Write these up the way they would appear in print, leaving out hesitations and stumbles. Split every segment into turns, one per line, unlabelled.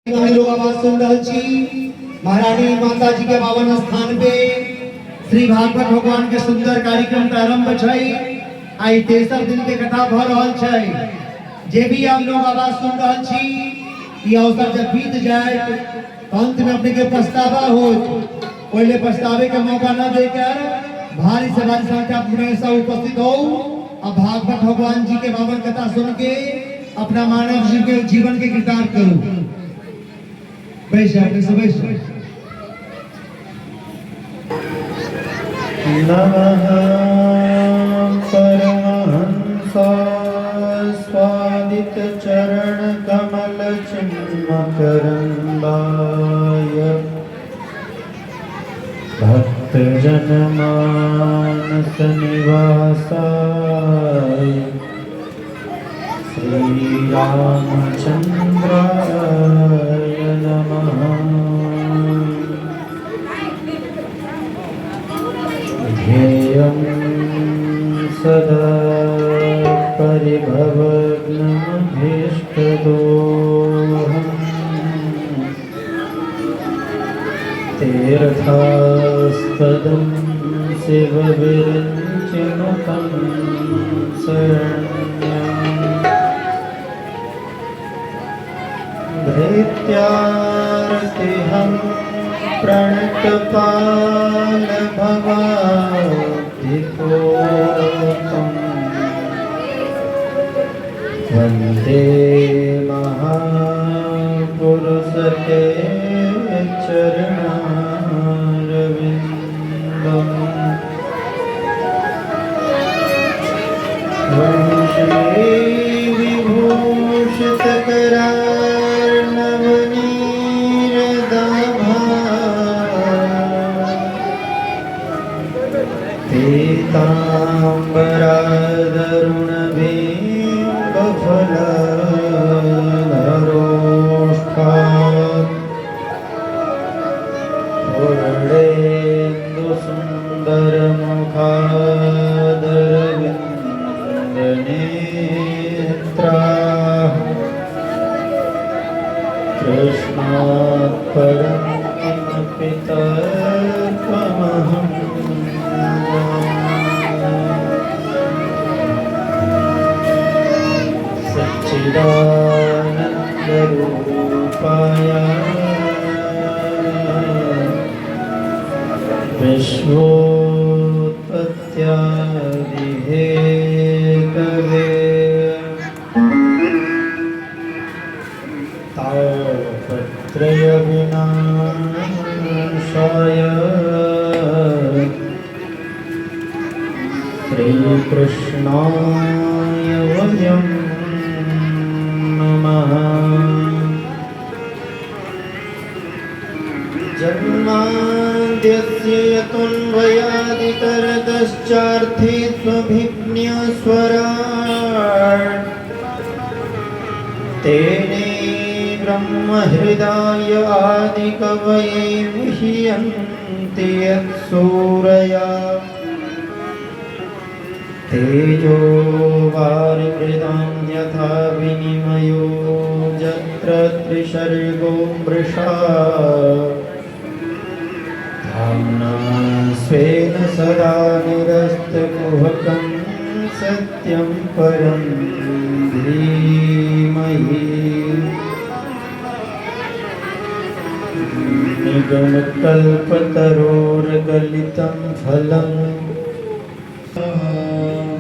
लोग आवाज सुन रहे छी महारानी माता जी के पावन स्थान पे श्री भागवत भगवान के सुंदर कार्यक्रम प्रारंभ छै। आई तेसर दिन के कथा भ रहल छै। जे भी आप लोग आवाज सुन रहे छी, ये अवसर जब बीत जाए तो अंत में अपने के पछतावा हो, पहले पछतावे के मौका न देकर भारी से भारी संख्या में सब उपस्थित हो और भागवत भगवान जी के पावन कथा सुन के अपना मानव जीवन के कृतार्थ करो।
नमः परमहंसा स्वादित चरण कमल चिन्मकरन्दाय भक्तजन मानस निवासाय श्री रामचंद्राय नमः। ध्येयं सदा परिभवग्नमभीष्टदोहम् तीर्थास्पदं शिवविरञ्चिनुतं शरण्यम् भृत्यार्तिहं प्रणतपाल भवाब्धिपूतं वन्दे महापुरुषते चरणारविन्दम्। वंशे विभूषितकरार्णवनीरदाभा पीताम्बरादरुणबिम्बफलधरोष्ठात् पूर्णेन्दुसुन्दरमुखादरविन्दनेत्राः कृष्णात् परं किमपि तत्त्वमहं सच्चिदानन्दरूपाय विश्वोत्पत्त्यादिहेतवे तापत्रयविनाशाय श्रीकृष्णाय वयं नमः। जन्माद्यस्य यतोऽन्वयादितरतश्चार्थेष्वभिज्ञस्वराट् तेने ब्रह्महृदाय आदिकवये मुह्यन्ति यत्सूरया तेजो वारिमृदां यथा विनिमयो यत्र त्रिसर्गो मृषा धाम्ना स्वेन सदा निरस्तकुहकं सत्यं परं धीमहि। निगमकल्पतरोर्गलितं फलं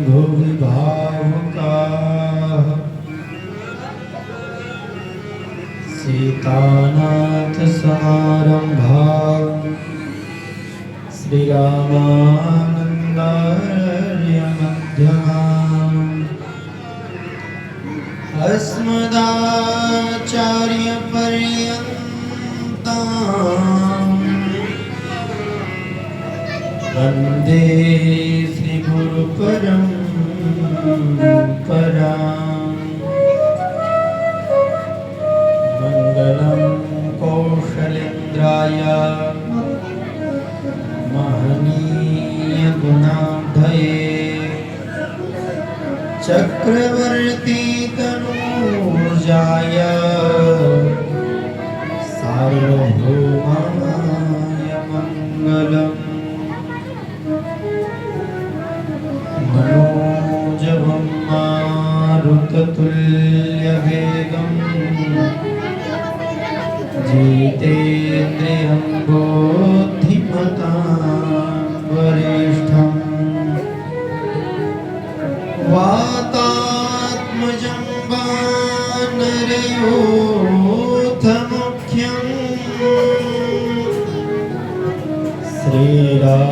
भुवि भावुकाः सीतानाथसमारम्भां श्रीरामानन्दार्यमध्यमाम् अस्मदाचार्यपर्यन्तां वन्दे श्रीगुरुपरम्पराम्। मङ्गलं कौशलेन्द्राय महनीयगुणाब्धये चक्रवर्ती तनूजाय सार्वभौमाय मङ्गलम् मनोजवं मारुततुल्यवेगम् जितेन्द्रियं बुद्धिमतां वरिष्ठम् वातात्मजं वानरयूथमुख्यम् श्रीरामदूतं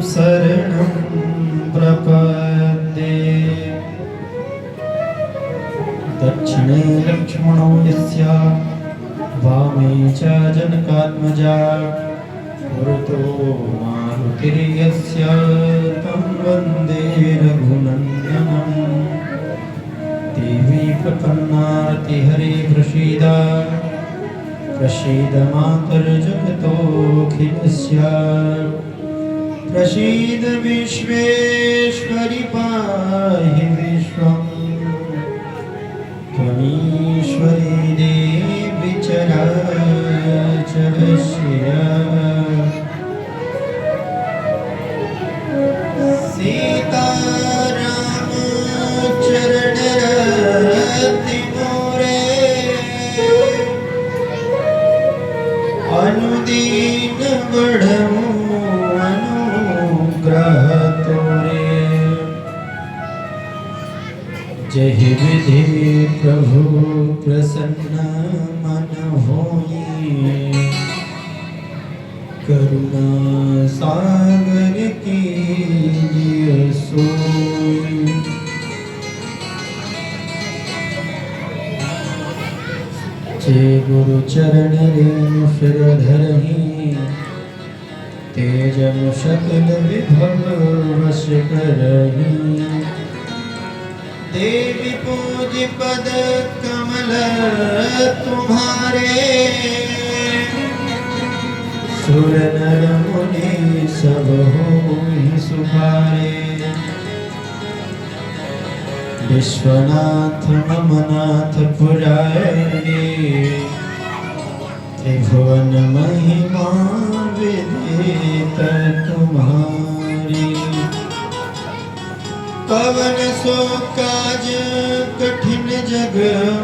शरणं प्रपद्ये। दक्षिणे लक्ष्मणो यस्य वामे च जनकात्मजा पुरतो मारुतिर्यस्य तं वन्दे रघुनन्दनम्। देवी प्रपन्नार्तिहरे प्रसीद प्रसीद मातर्जगतोऽखिलस्य। प्रसीद विश्वेश्वरि पाहि विश्वम्। त्वमीश्वरी देवी चराचरस्य। सीतारामचरणरतिमूरे अनुदीन बढ़मु अनुग्रह तोरे। जय विधि प्रभु प्रसन्न मन होई। करुणा सागर की सोई। जे गुरु चरण रेणु फिर धरही। तेजम सकल विभव वश करही। देवी पूज पद कमल तुम्हारे। सुर नर मुनि सब होहि सुखारे। विश्वनाथ ममनाथ पुरारी। त्रिभुवन महिमा विदित तुम्हारी। पवन सो काज कठिन जग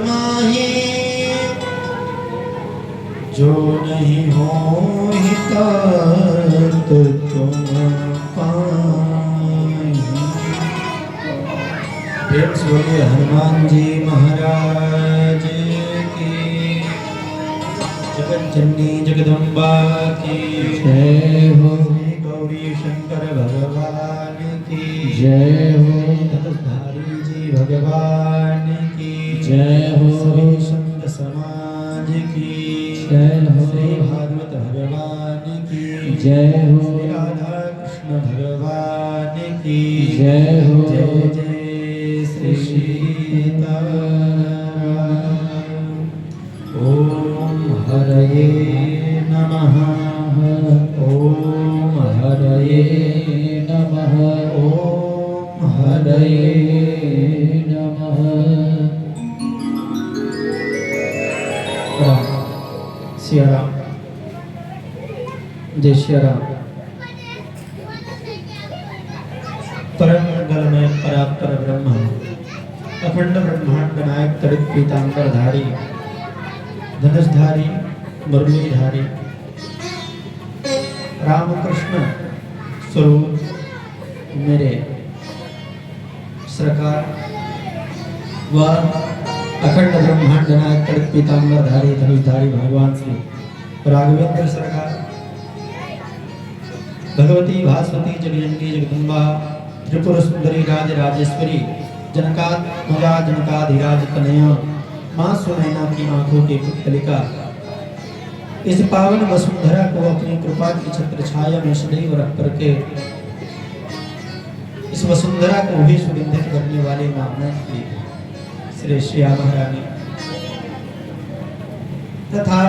माही। जो नहीं हो तात तुम पाई। प्रेम से बोलिए हनुमान जी महाराज की। जगत जननी जगदम्बा की जय हो। गौरी शंकर भगवान की जय हो। धनुषधारी जी भगवान की जय हो। सभी संत समाज की जय हो। श्री भागवत भगवान की जय हो। श्री राधा कृष्ण भगवान की जय हो। जय जय श्री सीताराम। ओम हरये नमः। ओम हरये नमः। ओम हरये नमः। राम सिया राम। जय श्री राम। परम मंगलमय परात्पर ब्रह्म अखंड ब्रह्मांड नायक तड़ित पीतांबरधारी धनुषधारी मुरलीधारी रामकृष्ण स्वरूप मेरे सरकार व अखंड ब्रह्मांड नायक तड़ित पीतांबरधारी धनुषधारी भगवान श्री राघवेंद्र सरकार भगवती भास्वती जगजननी जगदम्बा त्रिपुर सुंदरी राज राजेश्वरी जनकात्मजा जनकाधिराज कन्हैया माँ सुनैना की आंखों की पुतलिका इस पावन वसुंधरा को अपनी कृपा की छत्र छाया में सदैव रख करके इस वसुंधरा को भी सुगंधित करने वाले मामला की श्री श्याम महारानी तथा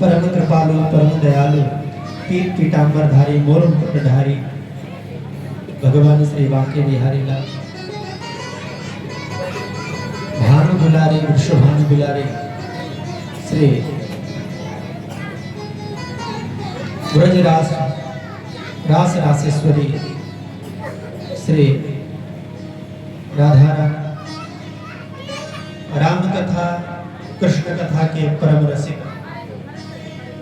परम कृपालु परम दयालु पीठ पीतांबरधारी मोर मुकुटधारी भगवान श्री बांके बिहारी लाल भानु बुलारे वृषभानु बुलारे श्री ब्रजरास रास रासेश्वरी श्री राधा राम कथा कृष्ण कथा के परम रसिक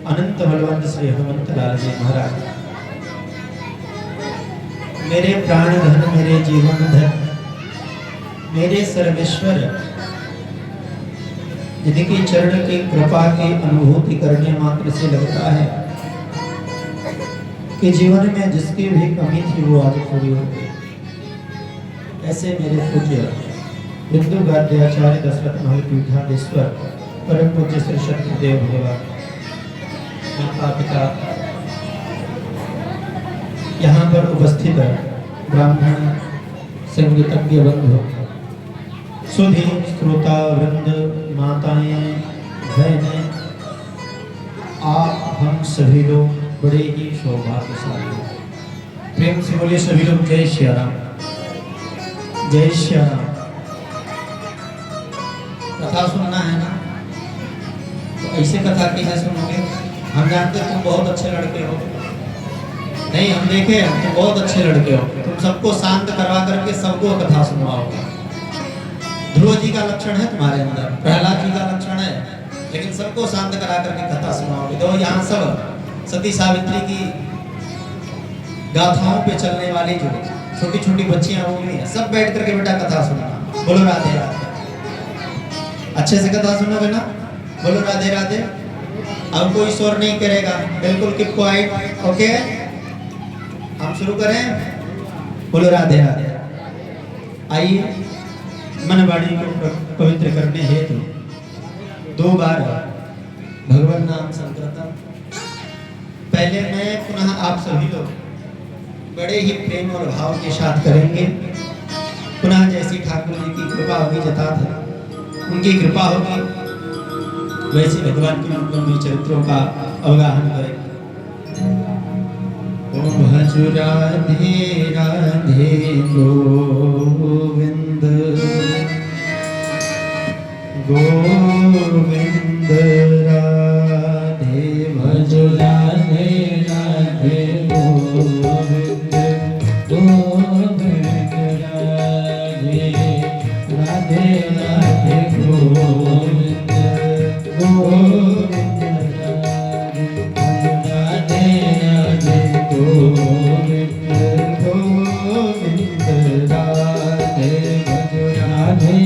अनंत बलवंत श्री हनुमंत लाल जी महाराज, मेरे प्राण धन, मेरे जीवन धन, मेरे सर्वेश्वर, जिनकी चरण की कृपा की अनुभूति करने मात्र से लगता है कि जीवन में जिसकी भी कमी थी वो आज पूरी हो गई। ऐसे मेरे पूज्य बिंदु गाद्याचार्य दशरथ महल पीठाधीश्वर परम पूज्य श्री शक्तिदेव भगवान माता पिता, यहाँ पर उपस्थित ब्राह्मण संगीतज्ञ बंधु, सुधी श्रोता वृंद, माताएं, बहनें, आप हम सभी लोग बड़े ही सौभाग्यशाली। प्रेम से बोले सभी लोग जय श्री राम, जय श्री राम। कथा सुनना है ना, तो ऐसे कथा कैसे सुनोगे? हम जानते तुम बहुत अच्छे लड़के हो, नहीं हम देखे तुम बहुत अच्छे लड़के हो, तुम सबको शांत करवा करके सबको कथा सुनवाओगे। ध्रुव जी का लक्षण है तुम्हारे अंदर, प्रहलाद जी का लक्षण है, लेकिन सबको शांत करा करके कथा सुनाओगे। तो यहाँ सब सती सावित्री की गाथाओं पे चलने वाली जो छोटी छोटी बच्चियां वो भी हैं, सब बैठ करके बेटा कथा सुनना। बोलो राधे राधे, अच्छे से कथा सुनोगे ना? बोलो राधे राधे। अब कोई शोर नहीं करेगा, बिल्कुल कीप क्वाइट, ओके? हम शुरू करें। बोलो राधे राधे। आइए मन वाणी को पवित्र करने हेतु 2 बार भगवान नाम संकीर्तन। पहले मैं पुनः आप सभी लोग बड़े ही प्रेम और भाव के साथ करेंगे। पुनः जैसी ठाकुर जी की कृपा होगी, जता था उनकी कृपा होगी, वैसे भगवान के मंगलमय चरित्रों का अवगाहन करेंगे। ओम भज राधे राधे गोविंद गोविंद राधे भज राधे राधे गोविंद गोविंद राधे राधे राधे गोविंद गोविंद राधे राधे गोविंद गोविंद राधे भज राधे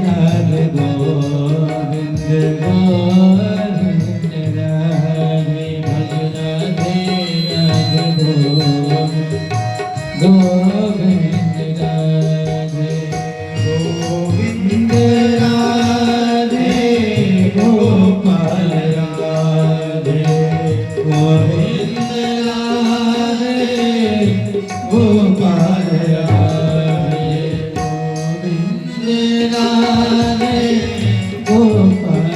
राधे गोविंद गोविंद राधे भज राधे राधे गोविंद गोविंद राधे गोविंद राधे गोपाल राधे गोविंद राधे गोपाल राधे गोविंद राधे गोपाल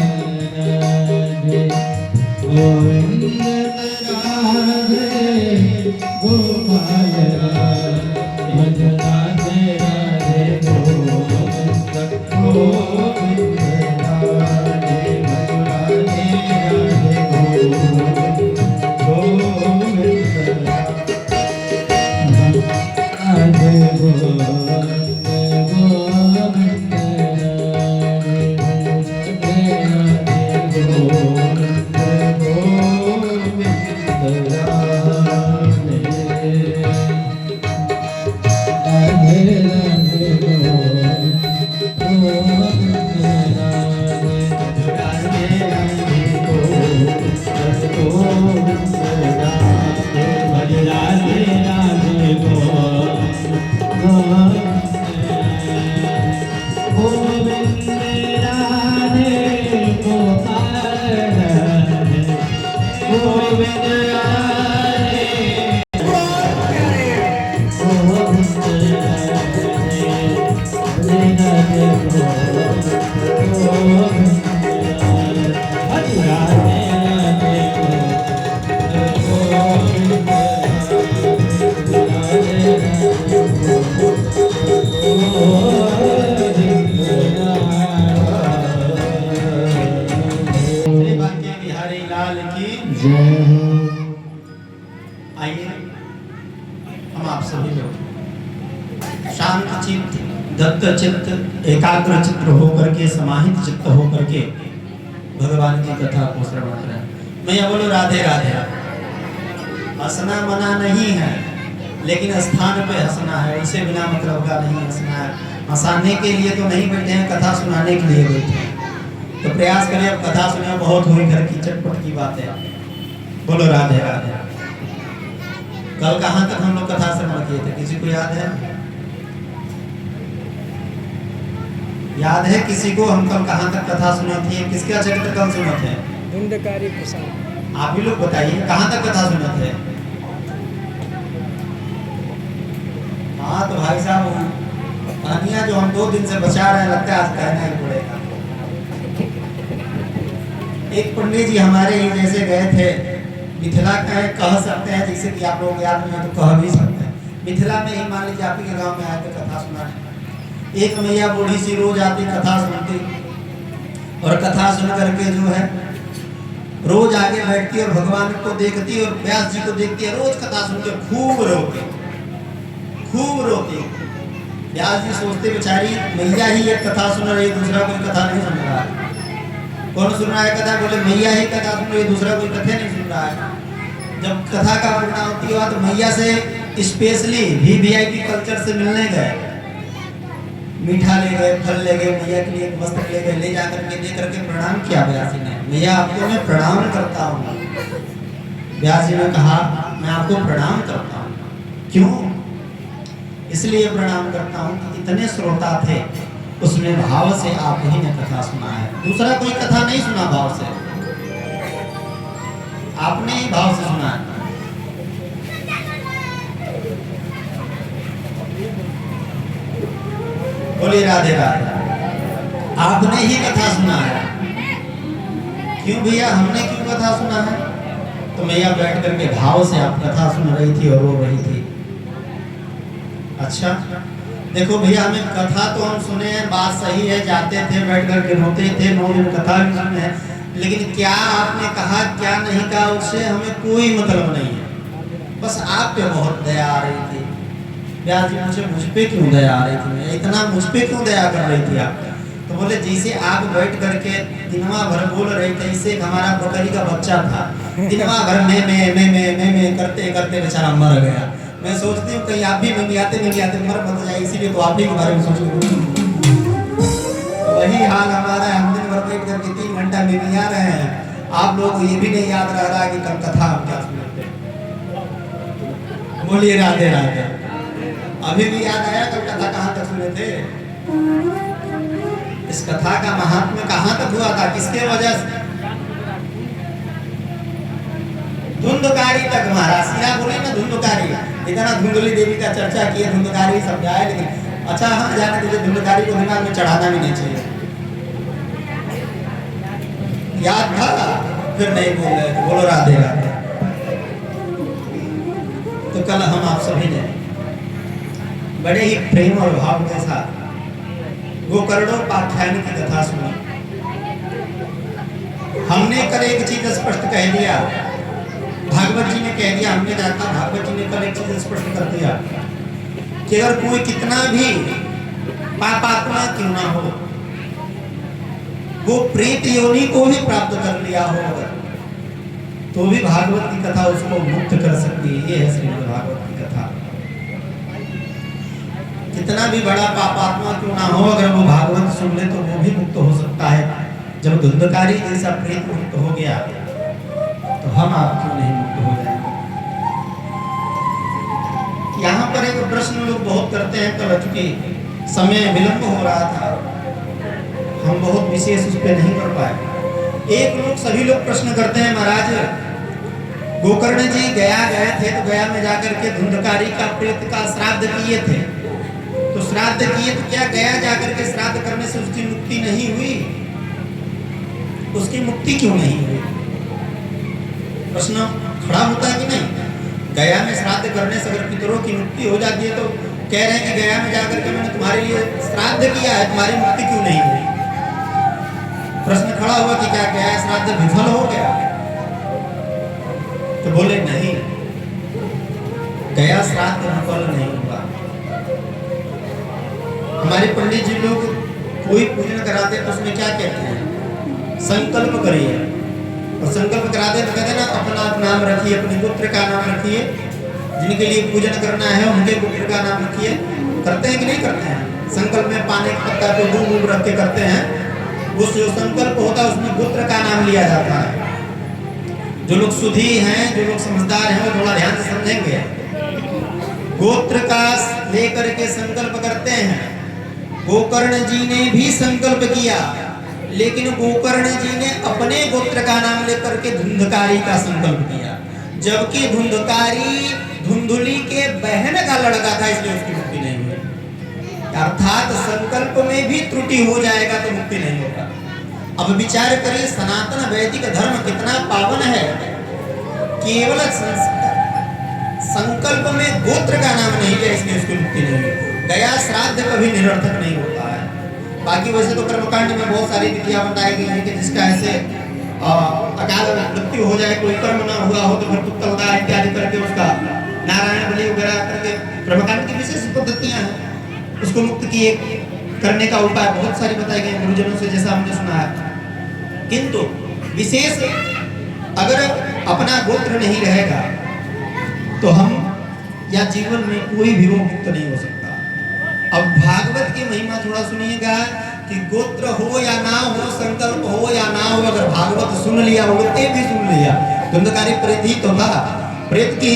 जय हो।
आइए हम आप सभी लोग शांत चित्त, दत्त चित्त, एकाग्र चित्त होकर के, समाहित चित्त होकर के भगवान की कथा को श्रवण करें। मैं बोलो राधे राधे। हंसना मना नहीं है, लेकिन स्थान पे हंसना है, उसे बिना मतलब का नहीं हंसना है। हंसाने के लिए तो नहीं बैठे हैं, कथा सुनाने के लिए बैठे हैं। तो प्रयास करें, अब कथा सुने, बहुत हुई घर की चटपट की बातें। बोलो राधे राधे। कल कहाँ तक हम लोग कथा श्रवण किए थे, किसी को याद है? याद है किसी को? हम कल कहाँ तक कथा सुने थे? किसका चरित्र कल सुने थे?
धुंधकारी प्रसाद।
आप ही लोग बताइए, कहाँ तक कथा सुने थे? हाँ तो भाई साहब, कहानियां जो हम 2 दिन से बचा रहे हैं, लगता है आज कहना ही पड़ेगा। एक पंडित जी हमारे ही जैसे गए थे मिथिला का, कह सकते हैं, जैसे कि आप लोग याद नहीं है तो कह भी सकते हैं। मिथिला में ही मान लीजिए आपके गांव में आए थे कथा सुनाने। एक मैया बूढ़ी सी रोज आती, कथा सुनती, और कथा सुन करके जो है रोज आगे बैठती और भगवान को देखती और व्यास जी को देखती है। रोज कथा सुनते खूब रोती, खूब रोती। व्यास जी सोचते बेचारी मैया ही एक कथा सुन रही, दूसरा कोई कथा नहीं सुन रहा है। कौन सुन रहा है कथा? बोले मैया ही कथा सुन रही, दूसरा कोई कथा नहीं सुन रहा है। जब कथा का पूर्णाहुति हुआ तो मैया से स्पेशली VIP कल्चर से मिलने गए। मीठा ले गए, फल ले गए, मैया के लिए वस्त्र ले गए, ले जाकर के दे करके प्रणाम किया व्यास जी ने। मैया आपको मैं प्रणाम करता हूँ। व्यास जी ने कहा मैं आपको प्रणाम करता हूँ। क्यों? इसलिए प्रणाम करता हूँ कि इतने श्रोता थे, उसमें भाव से आप ही ने कथा सुना है, दूसरा कोई कथा नहीं सुना भाव से, आपने ही भाव से सुना है। बोलिए राधे राधे। आपने ही कथा सुना है। क्यों भैया, हमने क्यों कथा सुना है? तो मैया बैठ करके भाव से आप कथा सुन रही थी और रो रही थी। अच्छा देखो भैया, हमें कथा तो हम सुने हैं, बात सही है, जाते थे बैठ करके रोते थे, 9 दिन कथा भी सुने हैं, लेकिन क्या आपने कहा क्या नहीं कहा उससे हमें कोई मतलब नहीं है। बस आप पे बहुत दया आ रही थी। व्यास जी मुझे मुझ पे क्यों दया आ रही थी? इतना मुझ पे क्यों दया कर रही थी आप? तो बोले जैसे आप बैठ करके दिनवा भर बोल रहे थे, इससे हमारा बकरी का बच्चा था, दिनवा भर में करते करते बेचारा मर गया। मैं सोचती हूँ कहीं आप भी मंगियाते मर मत जाए, इसीलिए तो आप ही के बारे में सोच रही हूँ। वही हाल हमारा है, हम दिन भर बैठ करके 3 घंटा मिमिया रहे हैं। आप लोग ये भी नहीं याद रह रहा कि कल कथा हम क्या सुने थे। बोलिए राधे राधे। अभी भी याद आया कल कथा कहाँ तक सुने थे? इस कथा का महात्म्य कहाँ तक हुआ था, किसके वजह से? धुंधकारी तक महाराज सीधा बोले ना, धुंधकारी। इतना धुंधली देवी का चर्चा किए, धुंधकारी समझाए, लेकिन अच्छा हाँ जाने तुझे धुंधकारी को दिमाग में चढ़ाना भी नहीं चाहिए। याद था फिर नहीं बोल रहे, बोलो राधे राधे। तो कल हम आप सभी ने बड़े ही प्रेम और भाव के साथ गोकर्णोपाख्यान की कथा सुनी। हमने कल एक चीज स्पष्ट कह दिया, भागवत जी ने कह दिया, हमने जाता भागवत जी ने कल एक चीज स्पष्ट कर दिया कि अगर कोई कितना भी पापात्मा क्यों ना हो, वो प्रेत योनि को भी प्राप्त कर लिया हो तो भी भागवत की कथा उसको मुक्त कर सकती है। ये है श्रीमद् भागवत की कथा। कितना भी बड़ा पापात्मा क्यों ना हो, अगर वो भागवत सुन ले तो वो भी मुक्त हो सकता है। जब धुंधकारी जैसा प्रेत मुक्त हो गया तो हम आप क्यों नहीं मुक्त हो जाएंगे? यहाँ पर एक प्रश्न लोग बहुत करते हैं, कल चूंकि समय विलंब हो रहा था, हम बहुत विशेष उस पर नहीं कर पाए। एक लोग सभी लोग प्रश्न करते हैं, महाराज गोकर्ण जी गया गए थे तो गया में जाकर के धुंधकारी का प्रेत का श्राद्ध किए थे, तो श्राद्ध किए तो क्या गया जाकर के श्राद्ध करने से उसकी मुक्ति नहीं हुई? उसकी मुक्ति क्यों नहीं हुई? प्रश्न खड़ा होता है कि नहीं? गया में श्राद्ध करने से अगर पितरों की मुक्ति हो जाती है तो कह रहे हैं कि गया में जाकर के मैंने तुम्हारे लिए श्राद्ध किया है, तुम्हारी मुक्ति क्यों नहीं हुई? प्रश्न खड़ा हुआ कि क्या गया श्राद्ध विफल हो गया? तो बोले नहीं, गया श्राद्ध फल नहीं होगा। हमारे पंडित जी लोग कोई पूजन कराते हैं तो उसमें क्या कहते हैं, संकल्प करिए, और संकल्प कराते हैं तो कहते हैं ना अपना नाम रखिए, अपने गोत्र का नाम रखिए, जिनके लिए पूजन करना है उनके गोत्र का नाम रखिए। करते हैं कि नहीं करते हैं? संकल्प में पाने के पत्ता पे दूब रख के करते हैं। उस जो संकल्प होता है उसमें गोत्र का नाम लिया जाता है। जो लोग सुधी हैं, जो लोग समझदार हैं, वो थोड़ा ध्यान से समझेंगे। गोत्र का लेकर के संकल्प करते हैं। गोकर्ण जी ने भी संकल्प किया, लेकिन गोकर्ण जी ने अपने गोत्र का नाम लेकर के धुंधकारी का संकल्प किया, जबकि धुंधकारी धुंधुली के बहन का लड़का था, इसलिए उसकी मुक्ति नहीं हुई। अर्थात संकल्प में भी त्रुटि हो जाएगा तो मुक्ति नहीं होगा। अब विचार करिए, सनातन वैदिक धर्म कितना पावन है। केवल संकल्प में गोत्र का नाम नहीं लिया, इसलिए उसकी मुक्ति नहीं हुई। गया श्राद्ध कभी निरर्थक नहीं होता है। बाकी वैसे तो कर्मकांड में बहुत सारी विधियां बताई गई हैं कि जिसका ऐसे अकाल मृत्यु हो जाए, कोई कर्म ना हुआ हो तो फिर तुक्कलदार इत्यादि करके उसका नारायण बलि वगैरह करके कर्मकांड की विशेष पद्धतियां हैं। उसको मुक्त किए करने का उपाय बहुत सारी बताई गई गुरुजनों से, जैसा हमने सुना है। किंतु विशेष अगर अपना गोत्र नहीं रहेगा तो हम या जीवन में कोई भी रोग मुक्त नहीं हो सकता। अब भागवत की महिमा थोड़ा सुनिएगा कि गोत्र हो या ना हो, संकल्प हो या ना हो, अगर भागवत सुन लिया, उड़ते भी सुन लिया, धुंधकारी प्रेत ही तो था। प्रेत के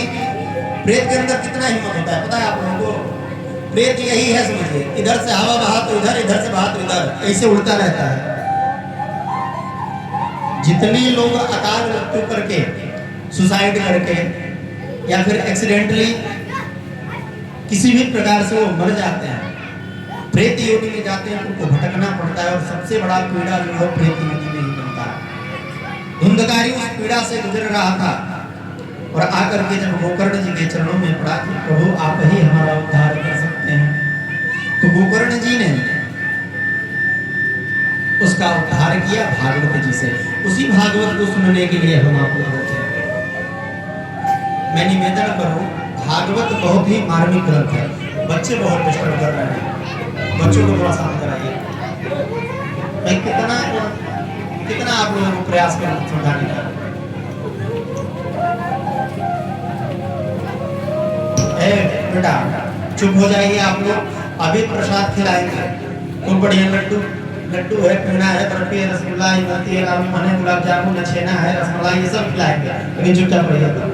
अंदर कितना हिम्मत होता है पता है आप लोगों को? प्रेत यही है, समझिए, इधर से हवा बहा तो इधर, इधर से बहा तो इधर, ऐसे उड़ता रहता है। जितने लोग अकाल मृत्यु करके, सुसाइड करके या फिर एक्सीडेंटली किसी भी प्रकार से वो मर जाते हैं, प्रेत योनि में जाते हैं, उनको भटकना पड़ता है। और सबसे बड़ा पीड़ा जो है प्रेत योनि में ही बनता है। धुंधकारी उस पीड़ा से गुजर रहा था और आकर के जब गोकर्ण जी के चरणों में पड़ा कि प्रभु आप ही हमारा उद्धार कर सकते हैं, तो गोकर्ण जी ने उसका उद्धार किया भागवत जी से। उसी भागवत को सुनने के लिए हम आप लोग थे। मैं निवेदन करूं, भागवत बहुत ही मार्मिक ग्रंथ है। बच्चे बहुत डिस्टर्ब कर रहे हैं, बच्चों को थोड़ा शांत कराइए। मैं कितना आप लोगों को प्रयास करूं समझाने का। बेटा चुप हो जाइए आप लोग। अभी प्रसाद खिलाएंगे, खूब बढ़िया लड्डू है, पेड़ा है, बर्फी है, रसगुल्ला है, इमरती है, लालू है, गुलाब जामुन, छेना है, रसमलाई, ये सब खिलाएंगे। लेकिन चुपचाप रहिएगा,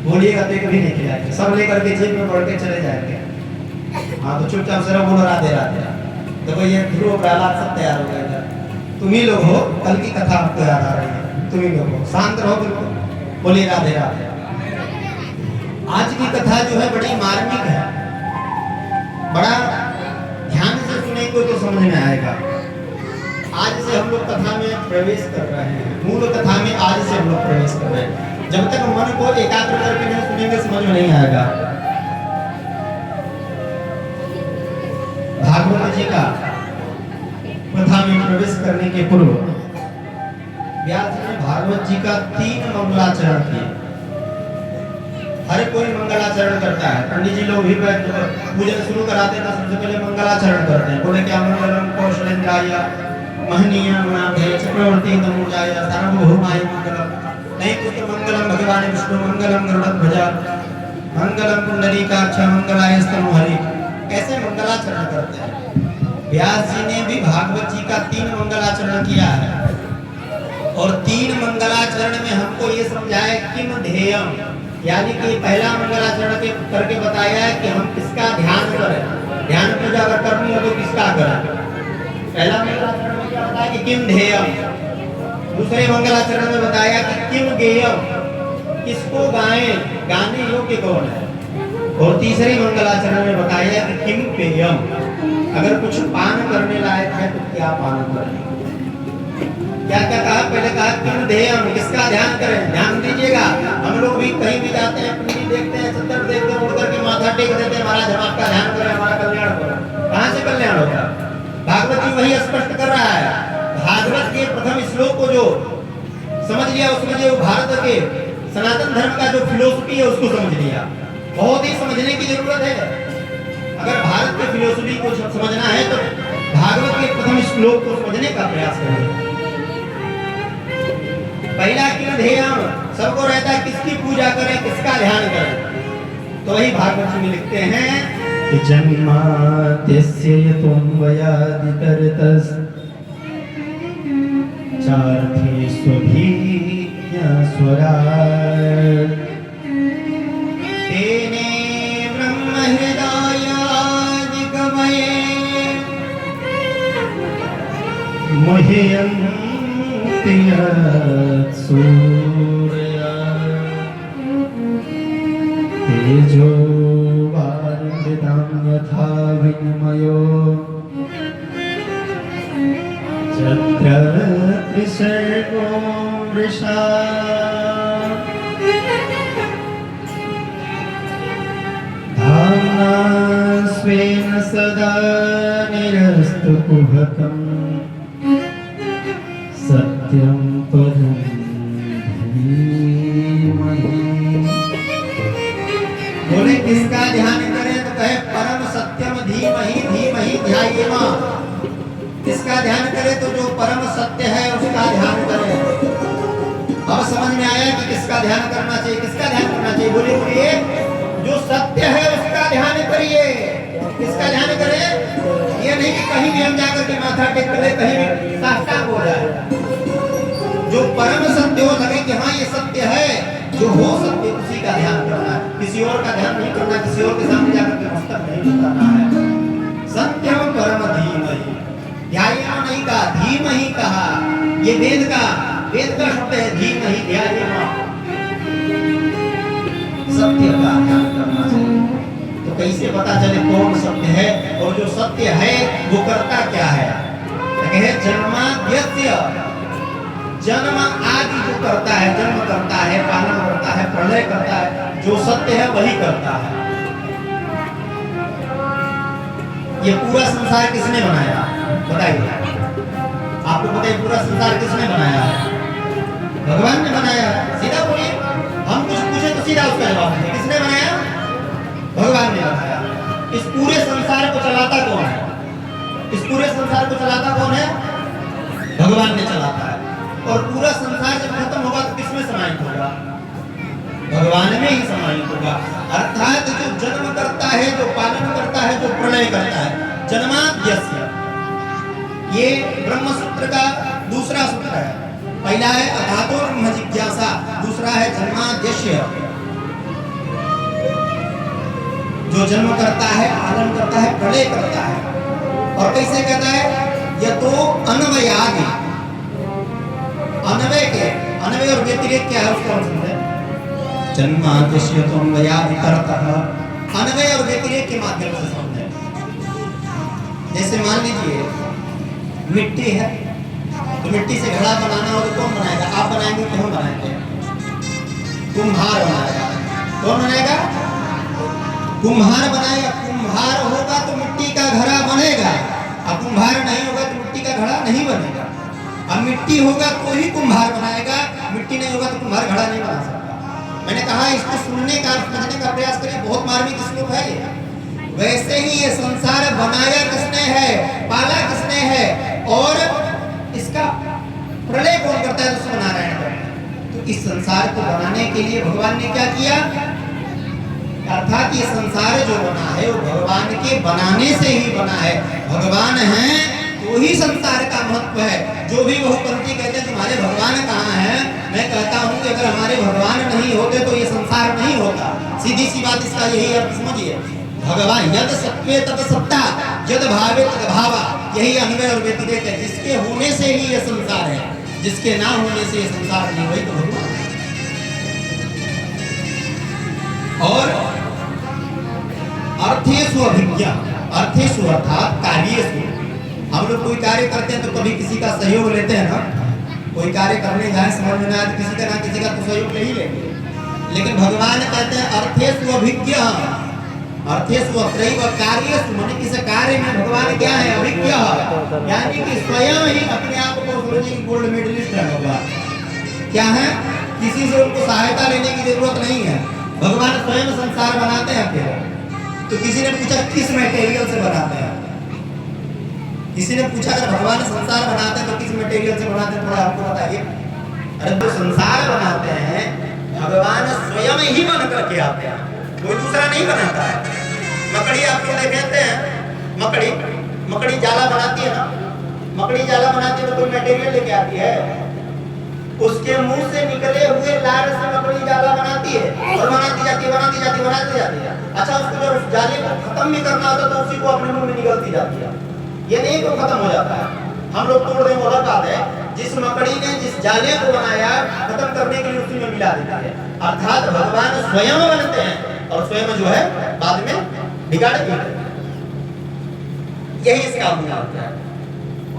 बोलिएगा तो कभी नहीं खिलाएंगे। सब लेकर के जेब में बढ़ के चले जाएंगे। हाँ तो चुपचाप जरा बोलो राधे राधे। देखो ये ध्रुव प्रहलाद सब तैयार हो गए। तुम ही लोग हो, कल की कथा आपको याद आ रही है, तुम ही लोग हो। शांत रहो बिल्कुल, बोलिए राधे राधे। आज की कथा जो है बड़ी मार्मिक है, बड़ा ध्यान से सुनेंगे तो समझ में आएगा। आज से हम लोग कथा में प्रवेश कर रहे हैं, मूल कथा में आज से हम लोग प्रवेश कर रहे हैं। जब तक मन को एकाग्र करके नहीं सुनेंगे समझ में नहीं आएगा। भागवत जी का कथा में प्रवेश करने के पूर्व व्यास जी ने भागवत जी का 3 मंगलाचरण किए। हर कोई मंगलाचरण करता है। पंडित जी लोग भी पूजन शुरू कराते हैं, सबसे पहले मंगलाचरण करते हैं। बोले क्या मंगलम कौशलेन्द्राय महनीय चक्रवर्ती तमोजाय सार्वभौमाय मंगलम। नहीं तो मंगलम भगवान विष्णु मंगलम गरुड़ध्वज मंगलम पुंडरीकाक्ष मंगलायस्तनु हरि। ऐसे मंगलाचरण करते हैं। व्यास जी ने भी भागवत जी का 3 मंगलाचरण किया है। और 3 मंगलाचरण में हमको ये समझाया किम ध्येयम, यानी कि पहला मंगलाचरण के करके बताया है कि हम किसका ध्यान करें। ध्यान पूजा अगर करनी हो तो किसका करें। पहला मंगलाचरण में क्या बताया कि किम ध्येयम। दूसरे मंगलाचरण में बताया कि किम गेयम, किसको गाएं, गाने योग्य कौन है। और तीसरे मंगलाचरण में बताया कि किम पेयम, अगर कुछ पान करने लायक है तो क्या पान करें। क्या क्या कहा, पहले कहा किम ध्येयम, किसका ध्यान करें। ध्यान दीजिएगा, हम लोग भी कहीं भी जाते हैं, पंडित देखते हैं, चंद्र देखते हैं, उड़ करके माथा टेक देते हैं, महाराज हम आपका ध्यान करें, हमारा कल्याण करें। कहां से कल्याण होगा। भागवत जी वही स्पष्ट कर रहा है। भागवत के प्रथम श्लोक को जो समझ लिया, उसमें जो भारत के सनातन धर्म का जो फिलोसफी है उसको समझ लिया। बहुत ही समझने की जरूरत है। अगर भारत के फिलोसफी को समझना है तो भागवत के प्रथम श्लोक को समझने का प्रयास करें। पहला क्यों ध्येय सबको रहता है किसकी पूजा करें, किसका ध्यान करें, तो वही भागवत में लिखते हैं कि जन्माद्यस्य यतोऽन्वयादितरतस् चार्थेष्वभिज्ञस्वराट् तेने ब्रह्महृदायादिकमये मह्यन्ति यत्सूर्या तेजो वारिमृतां यथा विनिमयो यत्र त्रिसर्गो मृषा धाम्ना स्वेन सदा निरस्तकुहकम् सत्यं पदं धीमहि। बोले किसका ध्यान करें तो कहे परम सत्यम धीमहि धीमहि ध्यायेमा। किसका ध्यान करें तो जो परम सत्य है उसका ध्यान करें। अब समझ में आया कि किसका ध्यान करना चाहिए, किसका ध्यान करना चाहिए। बोलिए बोलिए जो सत्य है उसका ध्यान करिए। किसका ध्यान करें, ये नहीं कि कहीं भी हम जाकर के माथा टेक कर कहीं भी साष्टांग हो जाए। जो परम सत्य हो लगे कि हाँ ये सत्य है, जो हो सत्य उसी का ध्यान करना है, किसी और का ध्यान नहीं करना, किसी और के सामने जाकर के मस्तक नहीं झुकाना है। सत्यम परम धीमहि ध्यायेमा नहीं कहा, धीमहि कहा। ये वेद का शब्द है धीमहि ध्यायेमा। सत्य का ध्यान करना चाहिए। तो कैसे पता चले कौन सत्य है और जो सत्य है वो करता क्या है। जन्माद्यस्य जन्म आदि जो करता है, जन्म करता है, पालन करता है, प्रलय करता है, जो सत्य है वही करता है। ये पूरा संसार किसने बनाया बताइए। आपको पता है पूरा संसार किसने बनाया है? भगवान ने बनाया है। सीधा बोलिए, हम कुछ पूछे तो सीधा उसका जवाब दीजिए। किसने बनाया? भगवान ने बनाया। इस पूरे संसार को चलाता कौन है? इस पूरे संसार को चलाता कौन है? भगवान ने चलाता है। और पूरा संसार जब खत्म होगा तो किसमें समाहित होगा? भगवान में ही समाहित होगा। अर्थात जो जन्म करता है, जो पालन करता है, जो प्रलय करता है, जन्माद्यस्य। ये ब्रह्म सूत्र का दूसरा सूत्र है। पहला है अथातो ब्रह्म जिज्ञासा, दूसरा है जन्माद्यस्य। जो जन्म करता है, पालन करता है, प्रलय करता है। और कैसे कहता है? यतो अन्वयादि। अन्वय के अन्वय और व्यतिरेक क्या है उसको हम समझे। जन्माद्यस्य यतो अन्वयादि करतः। अन्वय और व्यतिरेक के माध्यम से समझे। जैसे मान लीजिए मिट्टी है, तो मिट्टी से घड़ा बनाना हो तो कौन बनाएगा? आप बनाएंगे कि हम बनाएंगे? कुम्हार बनाएगा। कौन बनाएगा? कुम्हार बनाएगा। कुम्हार होगा तो मिट्टी का घड़ा बनेगा, और कुम्हार नहीं होगा तो मिट्टी का घड़ा नहीं बनेगा। अब मिट्टी होगा तो ही कुम्हार बनाएगा, मिट्टी नहीं होगा तो कुम्हार घड़ा नहीं बना सकता। मैंने कहा इसको सुनने का, समझने का प्रयास करिए। बहुत मार्मिक श्लोक है ये। वैसे ही ये संसार बनाया किसने है, पाला किसने है, और इसका प्रलय कौन करता है? तो नारायण करता है। तो इस संसार को बनाने के लिए भगवान ने क्या किया? अर्थात ये संसार जो बना है वो भगवान के बनाने से ही बना है। भगवान है तो ही संसार का महत्व है। जो भी बहुपंथी कहते हैं तुम्हारे भगवान कहाँ हैं, मैं कहता हूँ कि अगर हमारे भगवान नहीं होते तो ये संसार नहीं होता। सीधी सी बात इसका यही अर्थ समझिए। भगवान यद सत्वे तद सत्ता, यद भावे तद भावा। यही अन्वय और व्यतिरेक है। जिसके होने से ही ये संसार है, जिसके ना होने से ये संसार नहीं, वही तो भगवान है। और अर्थेषु अभिज्ञा, अर्थेषु अर्थात कार्येषु। हम लोग कोई कार्य करते हैं तो कभी किसी का सहयोग लेते हैं ना। कोई कार्य करने जाए समझ में आए तो किसी का ना किसी का तो सहयोग नहीं लेंगे। लेकिन भगवान कहते हैं अर्थेषु अभिज्ञा, अर्थेषु अत्रैव कार्येषु। माने किस कार्य में भगवान क्या है? अभिज्ञ, यानी कि स्वयं ही अपने आप को समझिए गोल्ड मेडलिस्ट है भगवान। क्या है?
किसी से उनको सहायता लेने की जरूरत नहीं है। भगवान स्वयं संसार बनाते हैं अकेले। तो किसी ने पूछा किस मटेरियल से बनाते हैं? किसी ने पूछा अगर भगवान संसार बनाते हैं तो किस मटेरियल से बनाते हैं, थोड़ा आपको बताइए। अरे जो संसार बनाते हैं भगवान स्वयं ही बन करके आते हैं, कोई दूसरा नहीं बनाता है। मकड़ी आप लोग देखते हैं, मकड़ी जाला बनाती है ना, मकड़ी जाला बनाती है तो कोई मटेरियल लेके आती है, उसके मुंह से निकले हुए लार से मकड़ी जाला बनाती है और बनाती जाती है। अच्छा, उसको जब उस जाले को खत्म भी करना होता तो उसी को अपने मुंह में निकलती जाती है, ये नहीं तो खत्म हो जाता है। हम लोग तोड़ दें वो अलग बात है, जिस मकड़ी ने जिस जाले को बनाया खत्म करने के लिए उसी में मिला देता है। अर्थात भगवान स्वयं बनते हैं और स्वयं जो है बाद में बिगाड़ देते हैं। यही इसका मतलब है।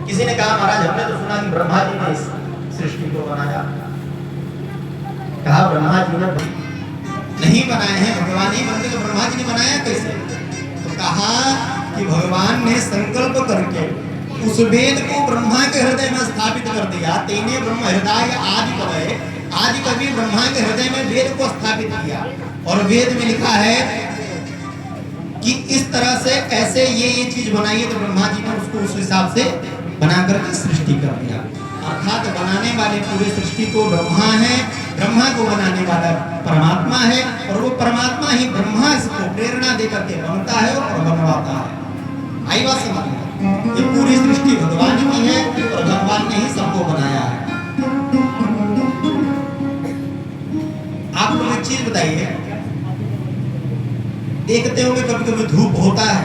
किसी ने कहा महाराज हमने तो सुना कि ब्रह्मा जी ने इस सृष्टि को बनाया। कहा ब्रह्मा जी ने नहीं बनाए हैं, भगवान ही बनते तो ब्रह्मा जी ने बनाया कैसे? तो कहा कि भगवान ने संकल्प करके उस वेद को ब्रह्मा के हृदय में स्थापित कर दिया। तेने ब्रह्म हृदय आदि कवि ब्रह्मा के हृदय में वेद को स्थापित किया और वेद में लिखा है कि इस तरह से ऐसे ये चीज बनाइए, तो ब्रह्मा जी ने उसको उस हिसाब से बना करके सृष्टि कर दिया। अर्थात बनाने वाले पूरे सृष्टि को ब्रह्मा है, ब्रह्मा को बनाने वाला परमात्मा है और वो परमात्मा ही ब्रह्मा इसको प्रेरणा दे करके बनता है और बनवाता है। आई बात समझ में? ये पूरी सृष्टि भगवान की है और भगवान ने ही सबको बनाया है। आप लोग एक चीज बताइए, देखते होंगे कभी कभी धूप होता है,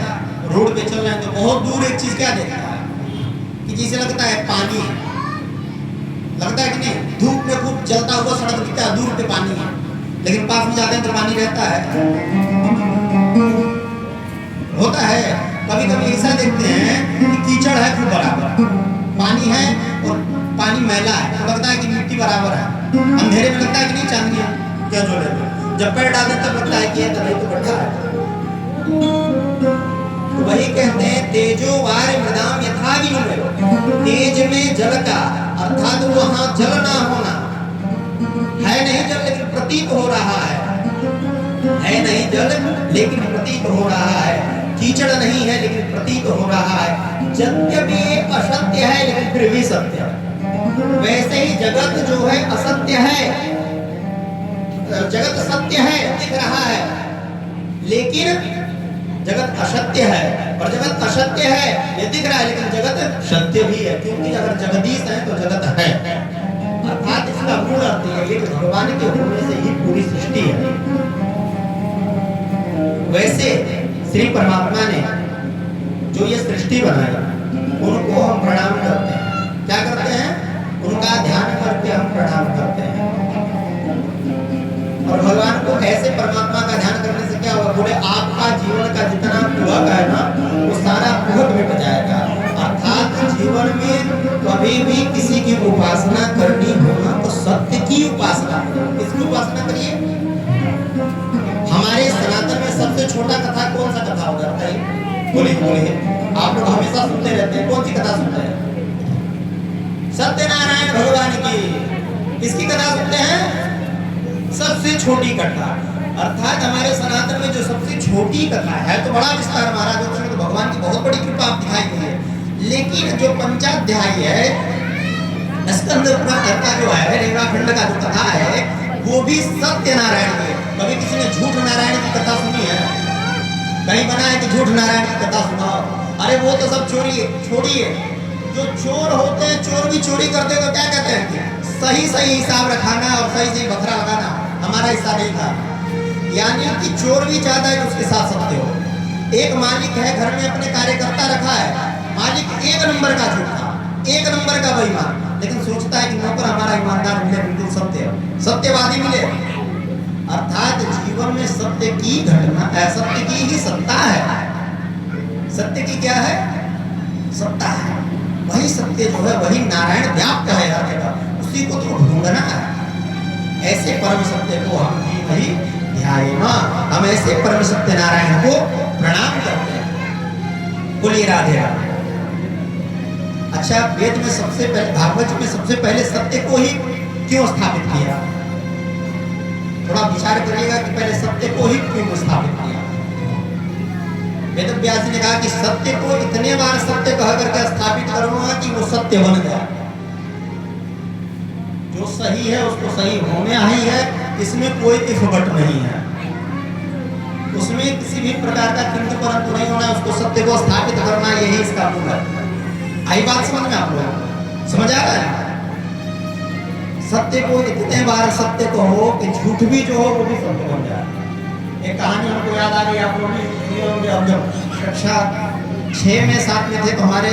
रोड पे चल रहे हैं तो बहुत दूर एक चीज क्या देखता है कि जिसे लगता है पानी है, लगता है कि नहीं? धूप में खूब जलता हुआ सड़क दिखता है, दूर पे पानी है, लेकिन पास में जाते हैं तो पानी रहता है, होता है। कभी कभी ऐसा देखते हैं कि कीचड़ है खूब बराबर, पानी है और पानी मैला है तो लगता है कि मिट्टी बराबर है, अंधेरे में लगता है कि नहीं चांदनी है, क्या जो लेते जब पैर डालते तब लगता है कि ये तो गड्ढा है। तो वही कहते हैं तेजो वार मृदाम यथा विनिमयो, तेज में जल का अर्थात वहां जल ना होना है, नहीं जल लेकिन प्रतीत हो रहा है नहीं जल लेकिन प्रतीत हो रहा है, कीचड़ नहीं है लेकिन प्रतीत हो रहा है, यद्यपि असत्य है लेकिन फिर भी सत्य है। वैसे ही जगत जो है असत्य है, जगत सत्य है दिख रहा है लेकिन जगत असत्य है, और जगत असत्य है ये दिख रहा है लेकिन जगत सत्य भी है, क्योंकि अगर जगदीश है तो जगत है। अर्थात इसका मूल अर्थ है कि भगवान के होने से ही पूरी सृष्टि है। वैसे श्री परमात्मा ने जो ये सृष्टि बनाई उनको हम प्रणाम करते हैं। क्या करते हैं? उनका ध्यान करके हम प्रणाम करते हैं। और भगवान को ऐसे परमात्मा का ध्यान करने से क्या होगा? बोले आपका जीवन का जितना कुहक है ना वो सारा कुहक मिट जाएगा। अर्थात जीवन में कभी भी किसी की उपासना करनी होगा तो सत्य की उपासना। किसकी उपासना करिए? हमारे सनातन में सबसे छोटा कथा कौन सा कथा होगा? बोलिए। आप लोग हमेशा सुनते रहते हैं, कौन सी कथा सुनते हैं? सत्यनारायण भगवान की। किसकी कथा सुनते हैं? सबसे छोटी कथा। अर्थात हमारे सनातन में जो सबसे छोटी कथा है तो बड़ा विस्तार महाराज उसमें तो भगवान की बहुत बड़ी कृपा दिखाई गई है, लेकिन जो पंचाध्याय है स्कंद पुराण का जो है रेवाखंड का जो कथा है वो भी सत्यनारायण की। कभी किसी ने झूठ नारायण की कथा सुनी है? कहीं बना है कि झूठ नारायण की कथा सुनाओ? अरे वो तो सब छोड़िए। जो चोर होते हैं चोर भी चोरी करते तो क्या कहते हैं? सही हिसाब रखाना और सही बखरा लगाना। हमारा हिस्सा नहीं था। यानी कि चोर भी चाहता है कि उसके साथ सत्य हो। एक मालिक है घर में अपने कार्यकर्ता रखा है, मालिक एक नंबर का झूठा, एक नंबर का बेईमान, लेकिन सोचता है कि नौकर हमारा ईमानदार मिले, बिल्कुल सत्यवादी मिले। अर्थात जीवन में सत्य की घटना, सत्य की ही सत्ता है। सत्य की क्या है? सत्ता है। वही सत्य जो है वही नारायण व्याप्त है हर जगह, उसी को तो ढूंढना है। ऐसे परम सत्य को हम ही ध्यायेमा, हम ऐसे परम सत्य नारायण को प्रणाम करते हैं। बोलिए राधे राधे। अच्छा, वेद में सबसे पहले, भागवत में सबसे पहले सत्य को ही क्यों स्थापित किया? थोड़ा विचार करिएगा कि पहले सत्य को ही क्यों स्थापित किया। वेद व्यास ने कहा कि सत्य को इतने बार सत्य कह करके स्थापित करूंगा कि वो सत्य बन गया। जो सही है उसको सही होना ही है, इसमें कोई इफबट नहीं है, उसमें किसी भी प्रकार का किंतु परंतु नहीं होना, उसको सत्य को स्थापित करना, यही इसका मूल है। आई बात समझ में आप लोग समझ आ रहा है? सत्य को इतने बार सत्य को हो कि झूठ भी जो हो वो भी सत्य बन जाए। एक कहानी हमको याद आ गई, आप लोग भी सुने होंगे। हम जब कक्षा 6 में 7 में थे तो हमारे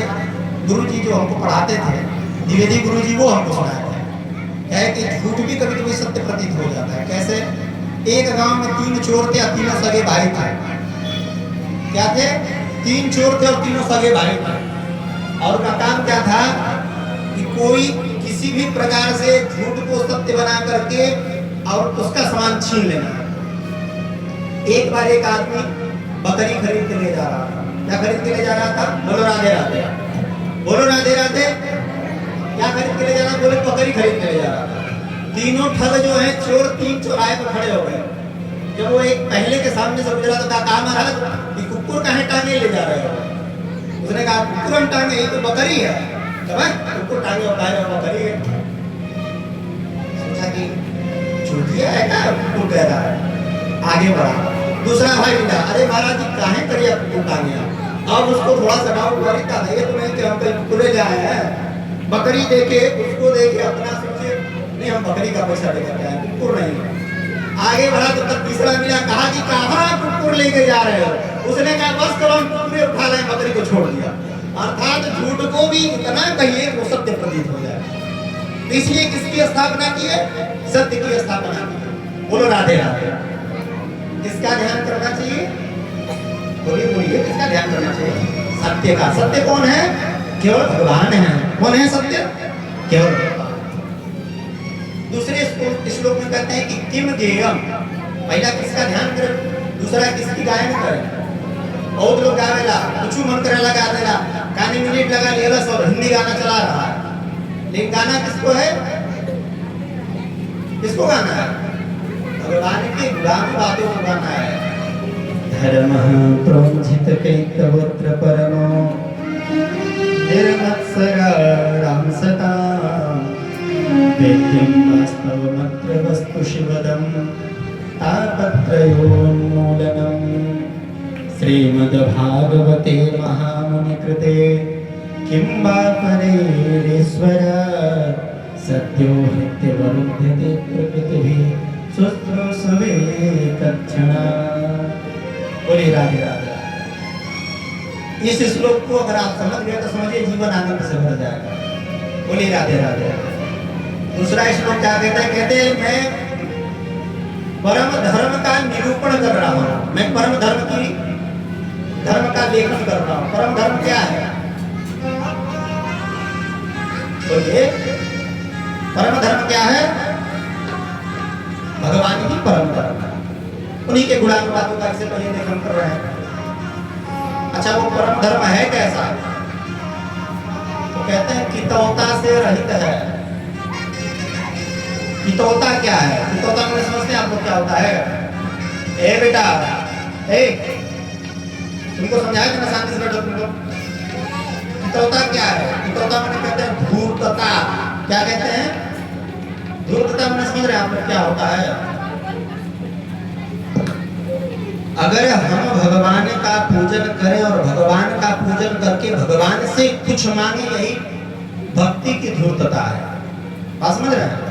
गुरुजी जो हमको पढ़ाते थे, द्विवेदी गुरुजी, वो हमको सुनाए थे है कि झूठ भी कभी कभी सत्य प्रतीत हो जाता है। कैसे? एक गांव में 3 चोर थे और तीनों सगे भाई थे। क्या थे? 3 चोर थे और तीनों सगे भाई थे। और उनका काम क्या था कि कोई किसी भी प्रकार से झूठ को सत्य बना करके और उसका सामान छीन लेना। एक बार एक आदमी बकरी खरीद के ले जा रहा था। क्या खरीद के ले जा रहा था? बोलो राधे राधे, बोलो राधे राधे। क्या खरीद के ले जा रहा? बोले बकरी खरीद के ले जा रहा था। तीनों ठग जो है चोर 3 चौराहे पर खड़े हो गए। जब वो एक पहले के सामने से गुजरा तो कहा महाराज ये कुकुर काहे टांगे ले जा रहे हो? उसने कहा कुकुर हम टांगे, ये तो बकरी है। कुकुर टांगे और कह रहे बकरी है। सोचा कि चूतिया है क्या कुकुर कह रहा है, आगे बढ़ा। दूसरा भाई मिला, अरे महाराज जी काहे करिए कुकुर टांगे? अब उसको थोड़ा सा डाउट बरता है, ये तो नहीं कि हम कहीं कुकुरे ले आए हैं। बकरी देखे, उसको देखे, अपना सोचे नहीं हम बकरी का पैसा लेकर के आए, कुकुर नहीं। आगे बढ़ा तो तब तीसरा मिला, कहा कि कहाँ कुकुर लेके जा रहे हो? उसने कहा बस करो हम कुकुरे उठा लाए, बकरी को छोड़ दिया। अर्थात झूठ को भी इतना कहिए वो सत्य प्रतीत हो जाए। इसलिए किसकी स्थापना की है? सत्य की स्थापना की है। बोलो राधे राधे। किसका ध्यान करना चाहिए? बोलिए बोलिए, किसका ध्यान करना चाहिए? सत्य का। सत्य कौन है? केवल भगवान है। कौन है सत्य? केवल भगवान। दूसरे श्लोक में कहते हैं कि किम गेयम, पहला किसका ध्यान करें, दूसरा किसकी गायन करें। बहुत लोग गावेला, कुछ मन करे लगा देला, गाने मिनट लगा लेला और हिंदी गाना चला रहा है। लेकिन गाना किसको है? किसको गाना है? भगवान की गुलाम बातों को गाना है। धर्म प्रोजित कैतवत्र परमो निर्मत्सर राम सता वेद्यं वास्तवमत्र वस्तु शिवदं तापत्रयोन्मूलनम् श्रीमद्भागवते महामुनिकृते किं वा परेश्वर सत्यो नित्यवरुध्यते प्रकृतिभिः शुश्रूषवे तत्क्षणा। बोलिए राधे राधे। इस श्लोक को अगर आप समझ गए तो समझिए जीवन आनंद से भर जाएगा। बोलिए राधे राधे। दूसरा श्लोक क्या कहता है? कहते हैं मैं परम धर्म का निरूपण कर रहा हूं, मैं परम धर्म का लेखन कर रहा हूं। परम धर्म क्या है? बोलिए, परम धर्म क्या है? भगवान की परम धर्म, उन्हीं के गुणान बातों का इससे पहले लेखन कर रहे हैं। अच्छा, वो परम धर्म है कैसा? तो कहते हैं कितौता से रहित है। कितौता क्या है? कितौता में समझते हैं आप लोग क्या होता है? ए बेटा, ए तुमको समझाया था ना, शांति से बैठो तुम लोग। कितौता क्या है? कितौता मैंने कहते हैं धूर्तता। क्या कहते हैं? धूर्तता मैंने समझ रहे हैं आप लोग क्या होता है? अगर हम भगवान का पूजन करें और भगवान का पूजन करके भगवान से कुछ मांगे, यही भक्ति की धूर्तता है। बात समझ रहे हैं?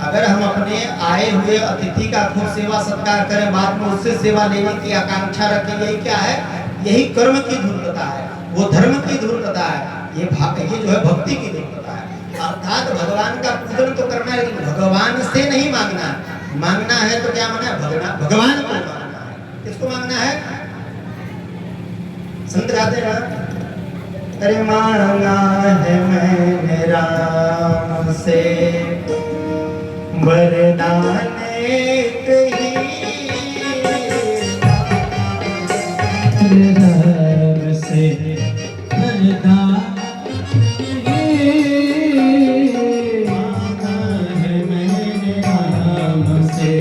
अगर हम अपने आए हुए अतिथि का खूब सेवा सत्कार करें, बाद में उससे सेवा लेने की आकांक्षा रखें, यही क्या है? यही कर्म की धूर्तता है, वो धर्म की धूर्तता है, ये जो है भक्ति की धूर्तता है। अर्थात भगवान का पूजन तो करना है, लेकिन भगवान से नहीं मांगना। मांगना है तो क्या मांगना है? भगवान को मांगना है। किसको मांगना है? संत गाते हैं, अरे मांगा है मैंने राम से वरदान एक ही,
धर्म से वरदान मांगा है मैंने राम से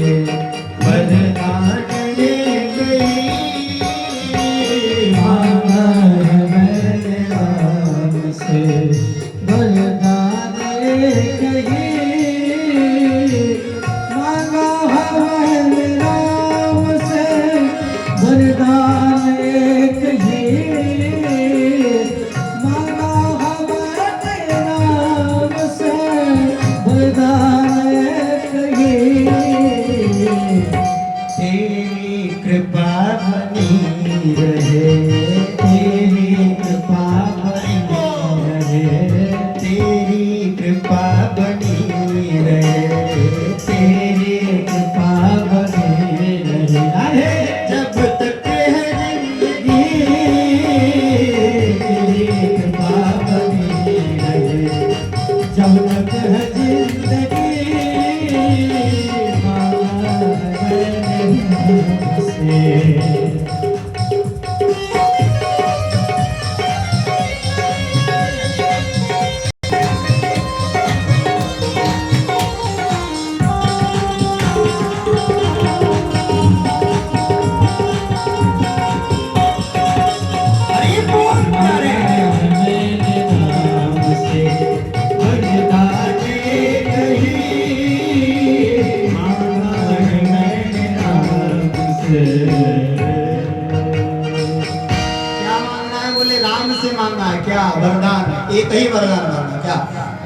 क्या मांगना है? बोले राम से मांगना है। क्या वरदान? एक ही वरदान मांगना। क्या?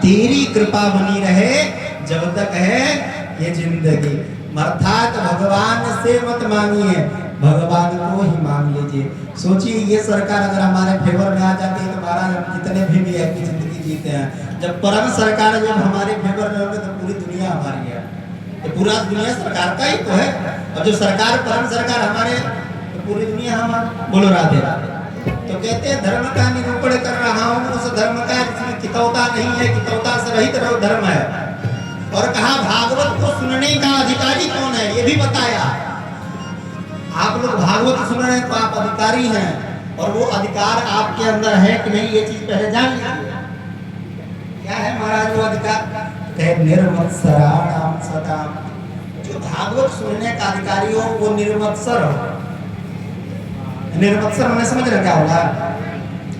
तेरी कृपा बनी रहे जब तक है ये जिंदगी। अर्थात भगवान से मत मांगिए, भगवान को ही मांग लीजिए। सोचिए ये सरकार अगर हमारे फेवर में आ जाती है तो महाराज हम कितने भी अपनी जिंदगी जीते हैं। जब परम सरकार जब हमारे फेवर में होगी तो पूरी दुनिया हमारी है। तो पूरा दुनिया सरकार का ही तो है। और जो सरकार परम सरकार हमारे तो पूरी दुनिया हमारी। बोलो राधे राधे। तो कहते हैं धर्म का निरूपण कर रहा हूँ उस धर्म का जिसमें कितौता नहीं है, कितौता से रहित धर्म है। और कहा भागवत को सुनने का अधिकारी कौन है ये भी बताया। आप लोग भागवत सुन रहे हैं तो आप अधिकारी हैं, और वो अधिकार आपके अंदर है कि नहीं ये चीज पहले जान लीजिए। क्या है महाराज वो अधिकार? निर्मत्सराणाम सताम। जो भागवत सुनने का अधिकारी हो वो निर्मत्सर हो। निर्मत्सर मैंने समझ रहे क्या होगा?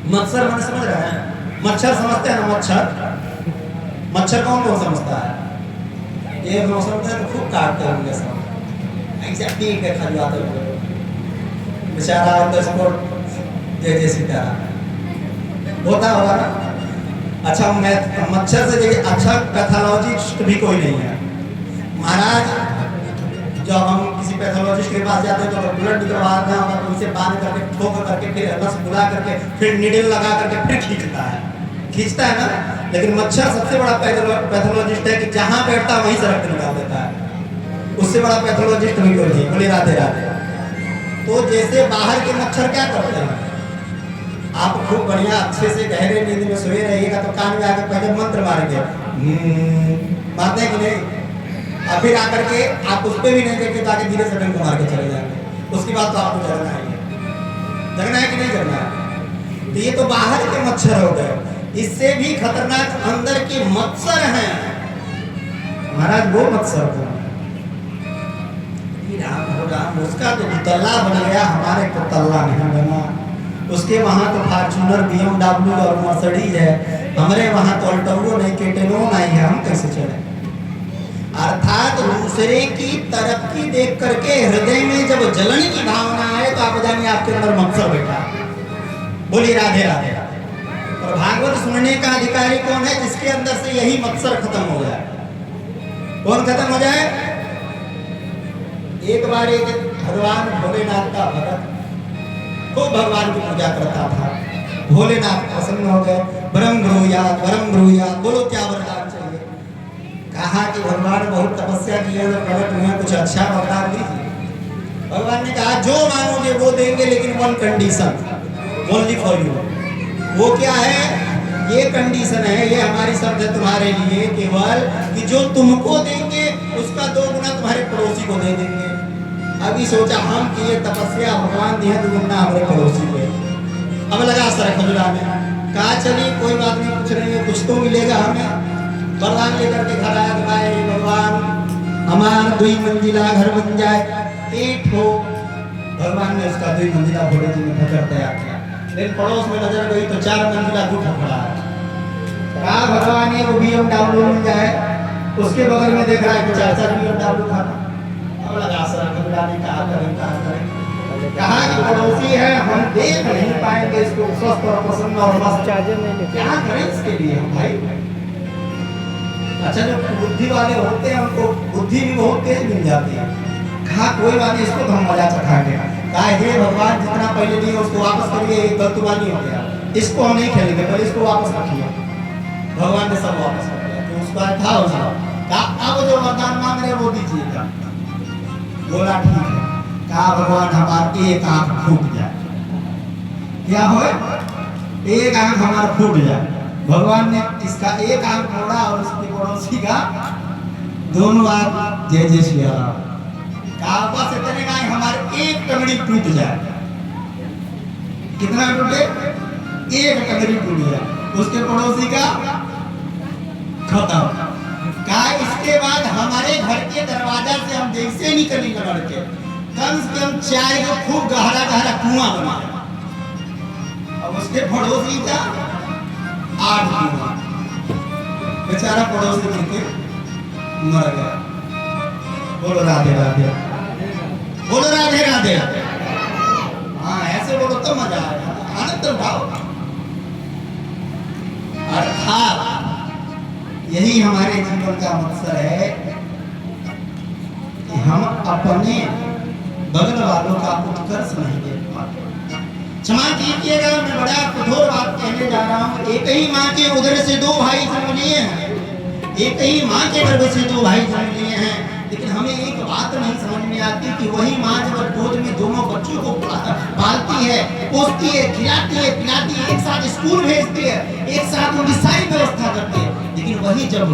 मत्सर मैंने समझ रहे हैं? मच्छर समझते हैं ना? मच्छर मच्छर कौन कौन समझता है? ये मौसम में खूब काटते होंगे सब, ऐसे पीक के खा जाते होंगे बेचारा। अंदर से जय जय सीताराम होता होगा ना। अच्छा मैं मच्छर से अच्छा पैथोलॉजिस्ट भी कोई नहीं है महाराज। जब हम किसी पैथोलॉजिस्ट के पास जाते हैं तो ब्लड निकलवाना होगा तो उसे बांध करके ठोक करके फिर नस बुला करके फिर नीडल लगा करके फिर खींचता है ना। लेकिन मच्छर सबसे बड़ा पैथोलॉजिस्ट है कि जहां बैठता वहीं से रक्त निकाल देता है। उससे बड़ा पैथोलॉजिस्ट भी कोई नहीं। बोले राधे राधे। तो जैसे बाहर के मच्छर क्या करते हैं, आप खूब बढ़िया अच्छे से गहरे नींद में सोए रहिएगा तो कान में आके पहले मंत्र मारेंगे, मारते हैं कि नहीं? और फिर आकर के आप उस पर भी नहीं देखे तो आगे धीरे से डंक मार के चले जाएंगे। उसके बाद तो आपको जगना है कि नहीं जगना है? तो ये तो बाहर के मच्छर हो गए। इससे भी खतरनाक अंदर के मत्सर हैं महाराज। वो मत्सर को राम उसका तो दुतल्ला बन गया, हमारे को तल्ला नहीं बना। उसके वहां तो फॉर्च्यूनर BMW और मर्सिडीज है, हमारे वहां तो अल्टो नहीं केटेलो नहीं है। हम कैसे चले? अर्थात दूसरे की तरक्की देख करके हृदय में जब जलन की भावना आए तो आप जानिए आपके अंदर मत्सर बैठा। बोलिए राधे राधे। और भागवत सुनने का अधिकारी कौन है? जिसके अंदर से यही मत्सर खत्म हो जाए। कौन खत्म हो जाए? एक बार एक भगवान भोलेनाथ का भगत खूब भगवान की पूजा करता था। भोलेनाथ प्रसन्न हो गए। वरम ब्रूयात बोलो क्या वरदान चाहिए? कहा कि भगवान बहुत तपस्या की है, प्रकट हुए, कुछ अच्छा वरदान दीजिए। भगवान ने कहा जो मांगोगे वो देंगे, लेकिन one condition, only for you. वो क्या है? ये कंडीशन है, ये हमारी शब्द है तुम्हारे लिए केवल कि जो तुमको देंगे उसका 2 गुना तुम्हारे पड़ोसी को दे देंगे। अभी सोचा हम कि ये तपस्या भगवान दिए 2 गुना हमारे पड़ोसी को। अब लगा सर खजुरा में, कहा चलिए कोई बात नहीं, कुछ नहीं है, कुछ तो मिलेगा हमें। वरदान लेकर के घर आया, भाई भगवान हमारा 2 मंजिला घर बन जाए, पेट हो। भगवान ने उसका 2 मंजिला भोले जी ने घर तैयार किया। लेकिन पड़ोस में नजर गई तो 4 मंजिला गुफा खड़ा है। कहा भगवान ये BMW मिल जाए। उसके बगल में देख रहा है कि 4 BMW खाता। अब लगा सर खजुरा ने कहा करें। कहा कि पड़ोसी है, हम देख नहीं पाएंगे इसको स्वस्थ और प्रसन्न और मस्त। क्या करें इसके लिए हम भाई? अच्छा जो बुद्धि वाले होते हैं उनको बुद्धि भी बहुत तेज मिल जाती है। कहा कोई बात नहीं, इसको तो हम मजा चखाएंगे। कहा हे भगवान जितना पहले दिए उसको वापस करिए, एक गलतबानी हो गया, इसको हम नहीं खेलेंगे, पहले इसको वापस रखिए। भगवान ने सब वापस कर दिया। तो उसका था उसका कहा अब जो वरदान मांग रहे वो दीजिएगा। बोला ठीक है। कहा भगवान हमारा एक आंख फूट जाए। क्या हो? एक आंख हमारा फूट जाए। भगवान ने इसका एक आंख फोड़ा और उसके पड़ोसी का दोनों आंख जय जय श्री राम। कहा बस इतने का एक टंगड़ी टूट जाए, कितना टूटे? एक टंगड़ी टूट जाए, उसके पड़ोसी का खत्म। कहा इसके बाद हमारे घर के दरवाजा से हम जैसे निकली लड़ के कम से कम 4 को खूब गहरा गहरा कुआं बना, अब उसके पड़ोसी का 8 कुआं, बेचारा पड़ोसी के मर गया। बोलो राधे राधे, बोलो राधे राधे। हाँ ऐसे बोलो तो मजा आएगा, आनंद उठाओ। अर्थात यही हमारे जीवन का मकसद है कि हम अपने बगल वालों का उत्कर्ष नहीं देख पाते। क्षमा कीजिएगा, मैं बड़ा कठोर बात कहने जा रहा हूँ। एक ही माँ के उदर से 2 भाई जन्म लिए हैं, एक ही माँ के गर्भ से 2 भाई जन्म लिए हैं, लेकिन हमें एक बात नहीं समझ में आती कि वही माँ जब गोद में दोनों बच्चों को पालती है, पोसती है, खिलाती है, पिलाती है, एक साथ स्कूल भेजती है, एक साथ उनकी सारी व्यवस्था करती है, लेकिन वही जब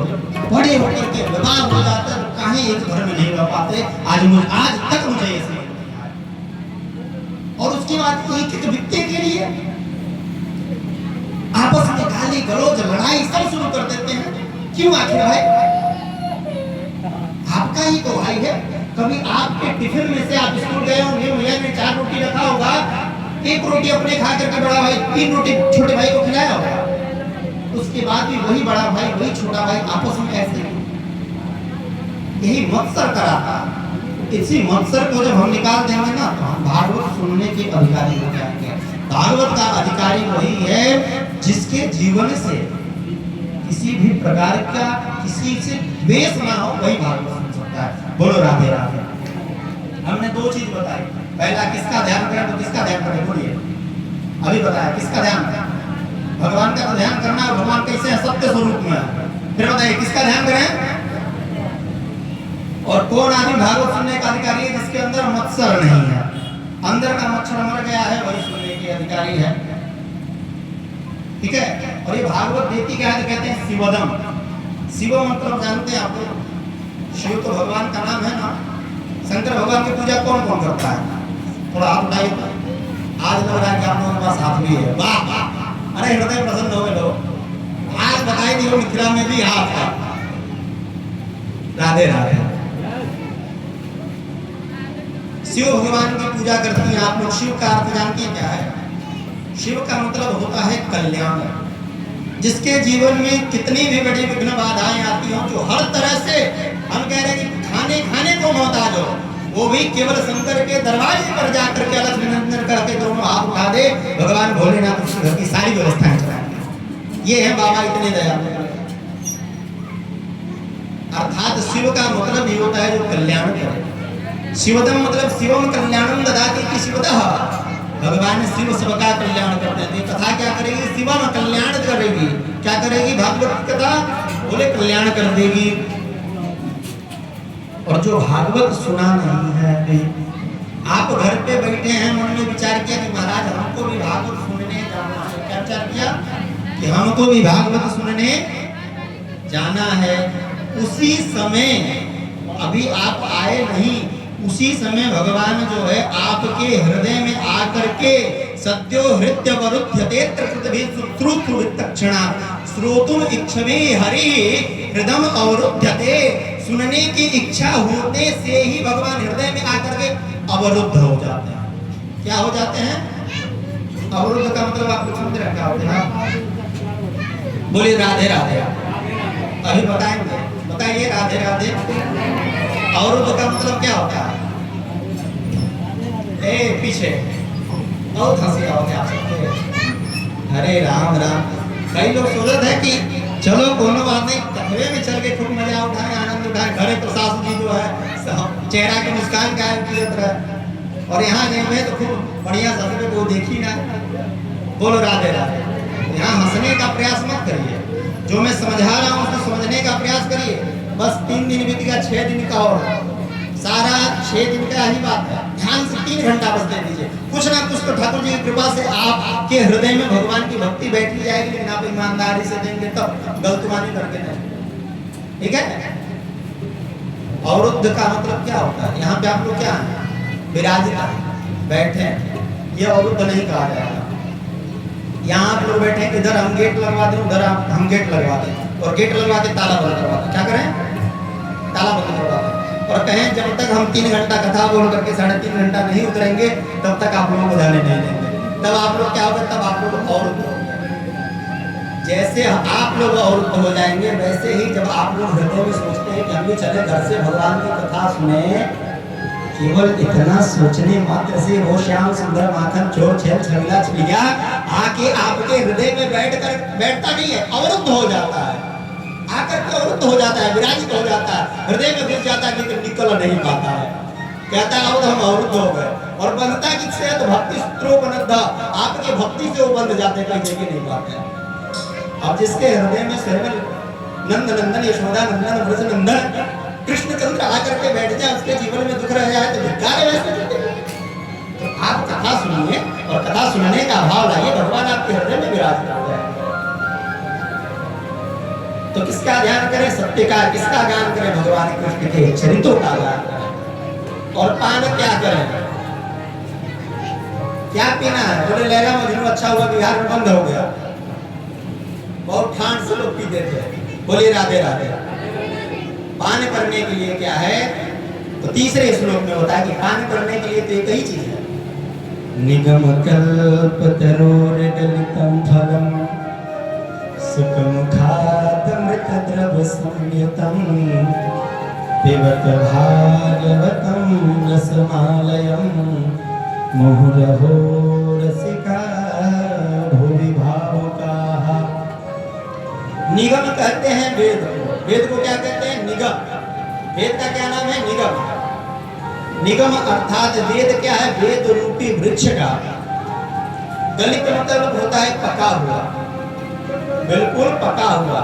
बड़े होकर के विवाह हो जाता है तो कहीं एक घर में नहीं रह पाते। आज तक मुझे ये समझ नहीं आया। और उसके बाद एक एक व्यक्ति के लिए आपस में गाली गलौज लड़ाई सब शुरू कर देते हैं। क्यों? आखिर भाई आपका ही तो भाई है। कभी आपके टिफिन में से आप स्कूल गए होंगे, भैया ने 4 रोटी रखा होगा, 1 रोटी अपने खा करके बड़ा भाई 3 रोटी छोटे भाई को खिलाया होगा, उसके बाद भी वही बड़ा भाई वही छोटा भाई आपस में ऐसे यही मत्सर कराता। इसी मत्सर को जब हम निकाल देंगे ना तो हम भागवत सुनने के अधिकारी हो जाएंगे। भागवत का अधिकारी वही है जिसके जीवन से किसी भी प्रकार का किसी से द्वेष ना हो, वही भागवत सुन सकता है। बोलो राधे राधे। हमने 2 चीज बताई, पहला किसका ध्यान करें तो किसका ध्यान करें, बोलिए। अभी बताया किसका ध्यान, भगवान का तो ध्यान करना है। भगवान कैसे है? सत्य स्वरूप में है। फिर बताइए किसका ध्यान करें? और कौन आदमी भागवत सुनने का अधिकारी है? जिसके अंदर मत्सर नहीं है, अंदर का मच्छर मर गया है, वही सुनने के अधिकारी है। ठीक है। और ये भागवत देती क्या है तो कहते हैं शिवदम। शिव मतलब जानते हैं आप लोग, शिव तो भगवान का नाम है ना। शंकर भगवान की पूजा कौन कौन करता है? थोड़ा हाथ उठाइए। आज लग रहा है कि आप लोगों के पास हाथ भी है। वाह वाह, अरे हृदय प्रसन्न हो गए लोग। आज बताई दियो मिथिला में भी हाथ है। राधे राधे। शिव भगवान की पूजा करती हैं आप लोग। शिव का अर्थ जानती हैं क्या है? शिव का मतलब होता है कल्याण। जिसके जीवन में कितनी भी बड़ी विघ्न बाधाएं आती हों, जो हर तरह से हम कह रहे हैं कि खाने को मोहताज हो, वो भी केवल शंकर के दरवाजे पर जाकर के अलग निरंजन करके दोनों हाथ उठा दे, भगवान भोलेनाथ उसके घर की सारी व्यवस्थाएं कराएंगे। ये है बाबा इतने दयालु। अर्थात शिव का मतलब ये होता है जो कल्याण करे। शिवदम मतलब शिवम कल्याणम ददाति इति शिवदः। भगवान शिव सबका कल्याण करते हैं। कथा क्या करेगी? शिवम कल्याण करेगी। क्या करेगी? भागवत कथा बोले कल्याण कर देगी। और जो भागवत सुना नहीं है, आप घर पे बैठे हैं, मन में विचार किया कि महाराज हमको भी भागवत सुनने जाना है। क्या विचार किया कि हमको भी भागवत सुनने जाना है। उसी समय अभी आप आए नहीं, उसी समय भगवान जो है आपके हृदय में आकर के सद्यो हृदय वरुध्यते तक्षणा श्रोतुम इच्छवे हरि हृदय अवरुध्यते। सुनने की इच्छा होने से ही भगवान हृदय में आकर के अवरुद्ध हो जाते हैं। क्या हो जाते हैं? अवरुद्ध का मतलब आप समझ रहे क्या होता है? बोलिए राधे राधे। अभी बताएंगे, बताइए राधे राधे। अवरुद्ध का मतलब क्या होता है? पीछे बहुत हंसी आओगे आप सबके। हरे राम राम। कई लोग सोचते हैं कि चलो कोनो बात नहीं, कथवे में चल के खूब मजा उठाए, आनंद उठाए। घरे तो सासू जी जो है चेहरा की मुस्कान कायम किए रहे, और यहाँ गए हुए तो खूब बढ़िया ससुरे को देखी ना। बोलो राधे राधे। यहाँ हंसने का प्रयास मत करिए, जो मैं समझा रहा हूँ उसको समझने का प्रयास करिए। बस 3 दिन बीत गया, 6 दिन का और सारा 6 दिन का ही बात है। ध्यान से 3 घंटा बस दे दीजिए। कुछ ना कुछ तो ठाकुर जी की कृपा से आपके हृदय में भगवान की भक्ति बैठी जाएगी, लेकिन आप ईमानदारी से देंगे तब, गलतमानी करके नहीं। ठीक है। अवरुद्ध का मतलब क्या होता है? यहाँ पे आप लोग क्या है? विराजित है, बैठे, ये अवरुद्ध नहीं कहा जाएगा। यहाँ आप लोग बैठे, इधर हम गेट लगवा दें, उधर हम गेट लगवा दें, और गेट लगवा के ताला बंद करवा दें, क्या करें? ताला बंद करवा दें, और कहें जब तक हम 3 घंटा कथा बोल करके 3.5 घंटा नहीं उतरेंगे तब तक आप लोगों को जाने नहीं देंगे। तब आप लोग क्या होगा? तब आप लोग और जैसे आप लोग अवरुद्ध हो जाएंगे, वैसे ही जब आप लोग हृदय में सोचते हैं कि हम भी चले घर से भगवान की कथा सुने, केवल इतना सोचने मात्र से वो श्याम सुंदर माखन चोर छेल छबीला छलिया आके आपके हृदय में बैठता नहीं है, अवरुद्ध हो जाता है, आकर के अवरुद्ध हो जाता है, विराजित हो जाता है, हृदय में घुस जाता है, लेकिन निकल नहीं पाता है। कहता है अब हम अवरुद्ध हो गए, और बनता किससे? तो भक्ति सूत्रो बनता, आपके भक्ति से वो बंद जाते, कहीं जगह नहीं पाते। अब जिसके हृदय में स्वयं नंद नंदन यशोदा नंदन ब्रज नंदन कृष्ण चंद्र आकर के बैठ जाए, उसके जीवन में दुख रह जाए तो धिक्कार है वैसे। तो आप कथा सुनिए और कथा सुनने का भाव लाइए, भगवान आपके हृदय में विराजित हो जाए। तो किसका ध्यान करें? सत्य का। किसका गान करें? भगवान कृष्ण के चरित्रों का गान करें। और पान क्या करें? क्या पीना है? बोले लैला मजनू अच्छा हुआ बिहार में बंद हो गया, बहुत ठान से लोग पीते थे। बोले राधे राधे। पान करने के लिए क्या है? तो तीसरे श्लोक में होता है कि पान करने के लिए तो एक ही चीज है, निगम कल्पतरोर्गलितं फलम सुखमुखादमृत द्रव संयुतं पिबत भागवतं रसमालयं मुहुरहो रसिका भुवि भावुकाः। निगम कहते हैं वेद को। वेद को क्या कहते हैं? निगम। वेद का क्या नाम है? निगम। निगम अर्थात वेद क्या है? वेद रूपी वृक्ष का गलित मतलब होता है पका हुआ, बिल्कुल पका हुआ।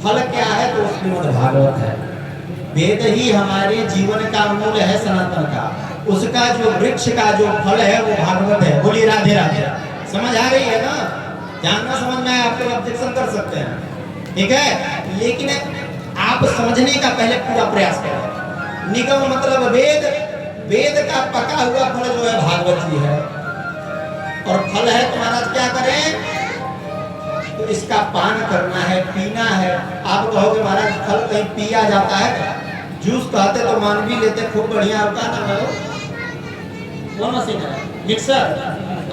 फल क्या है? तो श्रीमद् भागवत है। वेद ही हमारे जीवन का मूल है, सनातन का। उसका जो वृक्ष का जो फल है वो भागवत है। बोलिए राधे राधे। समझ आ रही है ना? जानना समझ में आप लोग ऑब्जेक्शन कर सकते हैं, ठीक है, लेकिन आप समझने का पहले पूरा प्रयास करें। निगम मतलब वेद, वेद का पका हुआ फल जो है भागवत जी है। और फल है तो महाराज क्या करें? तो इसका पान करना है, पीना है। आप कहोगे महाराज फल कहीं पिया जाता है? जूस कहते तो मान भी लेते, खूब बढ़िया होता ना। कौन मशीन है? मिक्सर।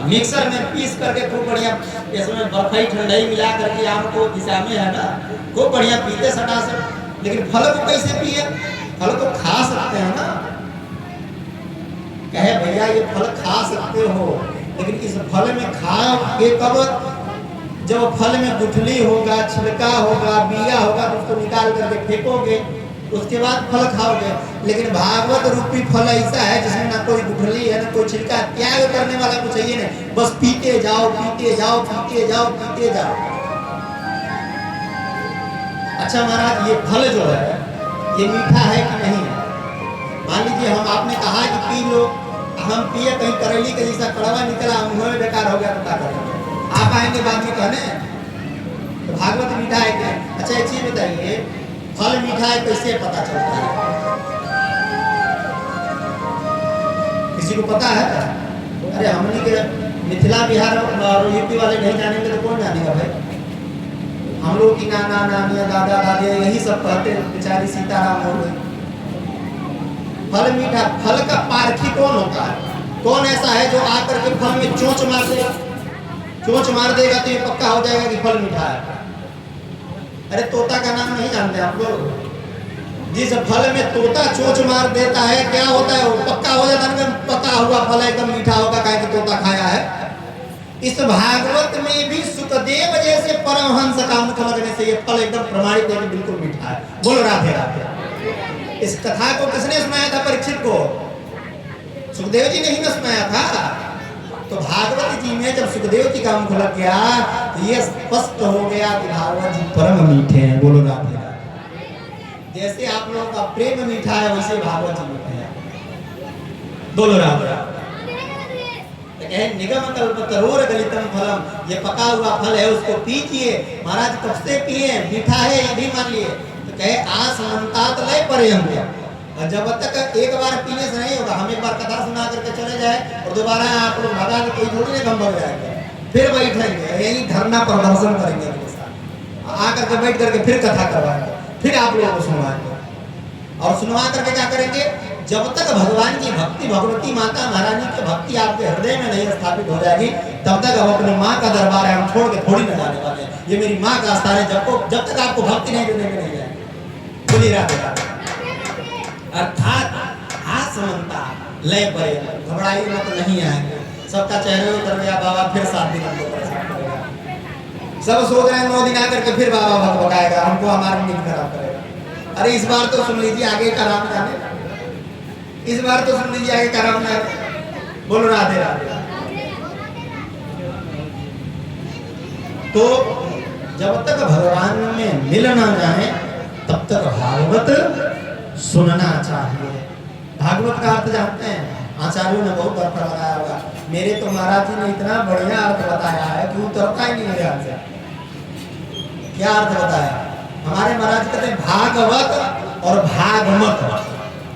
मिक्सर में पीस करके खूब बढ़िया, इसमें बर्फी ठंडाई मिला करके आम को दिशा में है ना, खूब बढ़िया पीते सटा से। लेकिन फल को कैसे पिए? फल को खा सकते हैं ना। कहे भैया ये फल खा सकते हो, लेकिन इस फल में खाओगे कब? जब फल में गुठली होगा, छिलका होगा, बिया होगा, तो उसको निकाल करके फेंकोगे, उसके बाद फल खाओगे। लेकिन भागवत रूपी फल ऐसा है जिसमें ना कोई गुठली है, ना कोई छिलका, त्याग करने वाला कुछ चाहिए नहीं, बस पीते जाओ, पीते जाओ, पीते जाओ, पीते जाओ। अच्छा महाराज ये फल जो है ये मीठा है कि नहीं है? मान लीजिए हम आपने कहा कि पी लो, हम पिए, कहीं करेली के जैसा कड़वा निकला, मुंह में बेकार हो गया तो क्या करेंगे? आप आएंगे बाद में कहने तो भागवत मीठा है क्या? अच्छा एक चीज बताइए, फल मीठा है कैसे पता चलता है? किसी को पता है? अरे हमने के मिथिला बिहार और यूपी वाले नहीं जानेंगे तो कौन जानेगा भाई? हम लोग की नाना नानिया दादा दादी यही सब कहते हैं, बेचारी सीताराम हो गई। फल मीठा, फल का पारखी कौन होता है? कौन ऐसा है जो आकर के फल में चोंच मार देगा? चोंच मार देगा तो ये पक्का हो जाएगा कि फल मीठा है। अरे तोता का नाम नहीं जानते आप लोग? जिस फल में तोता चोंच मार देता है क्या होता है? वो पक्का हो जाता है, पका हुआ फल एकदम मीठा होगा, काहे कि तोता खाया है। इस भागवत में भी सुखदेव जैसे परमहंस का मुख लगने से ये फल एकदम प्रमाणित है कि बिल्कुल मीठा है। बोलो राधे राधे। इस कथा को किसने सुनाया था परीक्षित को? सुखदेव जी ने ही न सुनाया था। तो भागवत जी में जब सुखदेव जी का मुख लग गया तो ये स्पष्ट हो गया कि भागवत जी परम मीठे हैं। बोलो राधे राधे। जैसे आप लोगों का प्रेम मीठा है वैसे भागवत जी मीठे हैं। बोलो राधे राधे। निगम कल्पतरोर गलितम फलम, ये पका हुआ फल है उसको पीजिए। महाराज कब से पिए? मीठा है ये भी मान लिए। तो कहे आसमंतात लय पर्यंत, और जब तक एक बार पीने से नहीं होगा, हम एक बार कथा सुना करके चले जाए और दोबारा आप लोग भगा के कोई थोड़ी नहीं हम भग जाएंगे, फिर बैठेंगे यही धरना प्रदर्शन करेंगे उनके साथ, आकर के बैठ करके फिर कथा करवाएंगे, फिर आप लोगों को सुनवाएंगे। और सुनवा करके क्या करेंगे, जब तक भगवान की भक्ति, भगवती माता महारानी की भक्ति आपके हृदय में नहीं स्थापित हो जाएगी, तब तक अब अपने माँ का दरबार है हम छोड़ के थोड़ी न जाने वाले हैं। ये मेरी माँ का स्थान है, जब तक आपको भक्ति नहीं देने में नहीं जाएगी। बोलिए राधे राधे। अर्थात आसमनता लय परे, घबराई मत, नहीं आएंगे, सबका चेहरे उतर गया, बाबा फिर 7 दिन हमको परेशान करेगा, सब सोच रहे हैं 9 दिन आकर के फिर बाबा भगभगाएगा, हमको हमारी नींद खराब करेगा। अरे इस बार तो सुन लीजिए, आगे का राम जाने, इस बार तो सुन लीजिए आगे का राम जाने। बोलो राधे राधे। तो जब तक भगवान में मिल ना जाए तब तक भागवत सुनना चाहिए। भागवत का अर्थ जानते हैं, आचार्यों ने बहुत अर्थ लगाया होगा, मेरे तो महाराज जी ने इतना बढ़िया अर्थ बताया है कि उतरता ही नहीं मेरे हाथ से। क्या अर्थ बताया? हमारे महाराज कहते हैं भागवत और भागमत,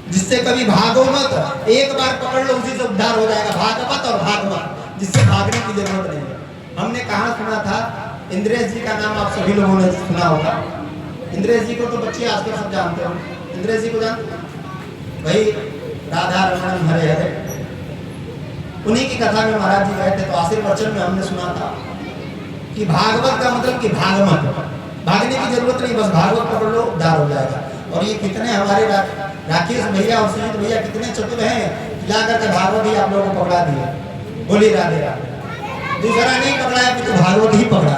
जिससे कभी भागो मत, एक बार पकड़ लो उसी से उद्धार हो जाएगा। भागवत और भागमत, जिससे भागने की जरूरत नहीं है। हमने कहा सुना था, इंद्रेश जी का नाम आप सभी लोगों ने सुना होगा। इंद्रेश जी को तो बच्चे आजकल सब जानते हो, इंद्रेश जी को जानते भाई, राधा रमण हरे हरे, उन्हीं की कथा में महाराज जी गए थे, तो आशीर्वचन में हमने सुना था कि भागवत का मतलब कि भागमत, भागने की जरूरत नहीं, बस भागवत पकड़ लो उद्धार हो जाएगा। और ये कितने हमारे राकेश भैया और सुजीत भैया कितने चतुर हैं, जाकर के भागवत ही आप लोगों को पकड़ा दिए। बोली राधे राधे। दूसरा नहीं पकड़ाया, तो भागवत ही पकड़ा।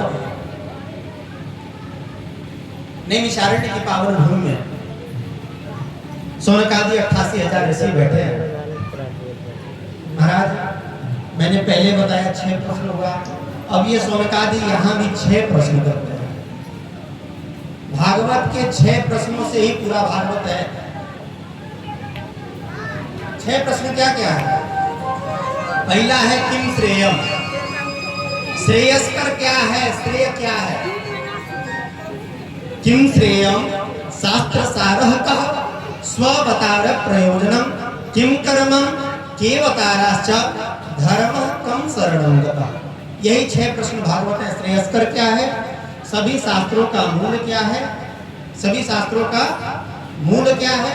नैमिषारण्य की पावन भूमि में सोनकादि 88,000 ऋषि बैठे हैं। महाराज मैंने पहले बताया 6 प्रश्न हुआ, अब ये सोनकादि यहाँ भी 6 प्रश्न करते हैं। भागवत के 6 प्रश्नों से ही पूरा भागवत है। 6 प्रश्न क्या क्या है? पहला है किम श्रेयम, श्रेयस्कर क्या है, श्रेय क्या है? किम श्रेयम शास्त्र सारः कः स्ववतार प्रयोजनम किम कर्मं केवताराश्च धर्म कम शरणं गतः। यही 6 प्रश्न भागवत है। श्रेयस्कर क्या है, सभी शास्त्रों का मूल क्या है, सभी शास्त्रों का मूल क्या है,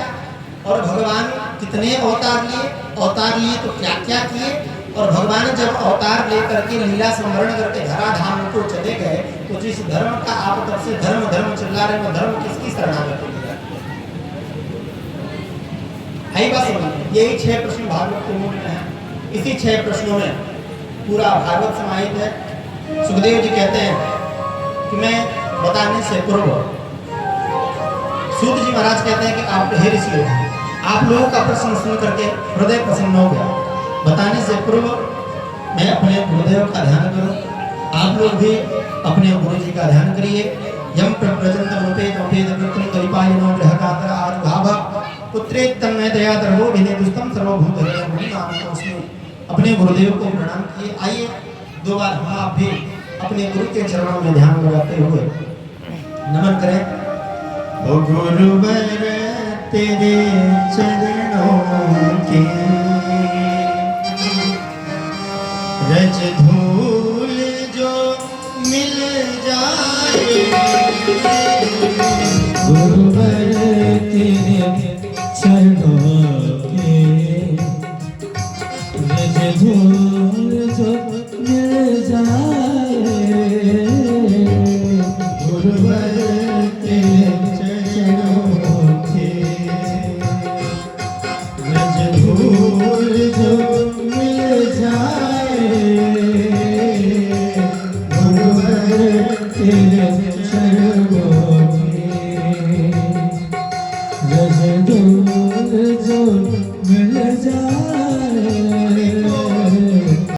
और भगवान कितने अवतार लिए तो क्या क्या किए, और भगवान जब अवतार लेकर के लीला संवरण करके धराधाम को चले गए, तो जिस धर्म का आप तब से धर्म धर्म चिल्ला रहे हो, धर्म किसकी शरणागति है? बस यही 6 प्रश्न भागवत के मूल में है। इसी 6 प्रश्नों में पूरा भागवत समाहित है। सुखदेव जी कहते हैं कि मैं बताने से पूर्व, सूत जी महाराज कहते हैं कि आप हे ऋषियों, आप लोगों का प्रश्न सुन करके हृदय प्रसन्न हो गया। बताने से पूर्व मैं अपने गुरुदेव का ध्यान करूं, आप लोग भी अपने गुरु जी का ध्यान करिए। यम प्रजंत रूपे तपेद विक्रम दरिपायनो ग्रहकातर आरुभाव पुत्रे तन्मय दया दर्वो विने दुस्तम सर्वभूत हृदय। अपने गुरुदेव को प्रणाम किए। आइए 2 बार हम आप भी अपने गुरु के चरणों में ध्यान लगाते हुए नमन करें। ओ गुरुवर तेरे चरणों की रज धूल जो मिल जाए,
गुरुवर तेरे चरणों के रज धूल जो मिल जाए, गुरुवर तेरे चरणों के रज धूल जो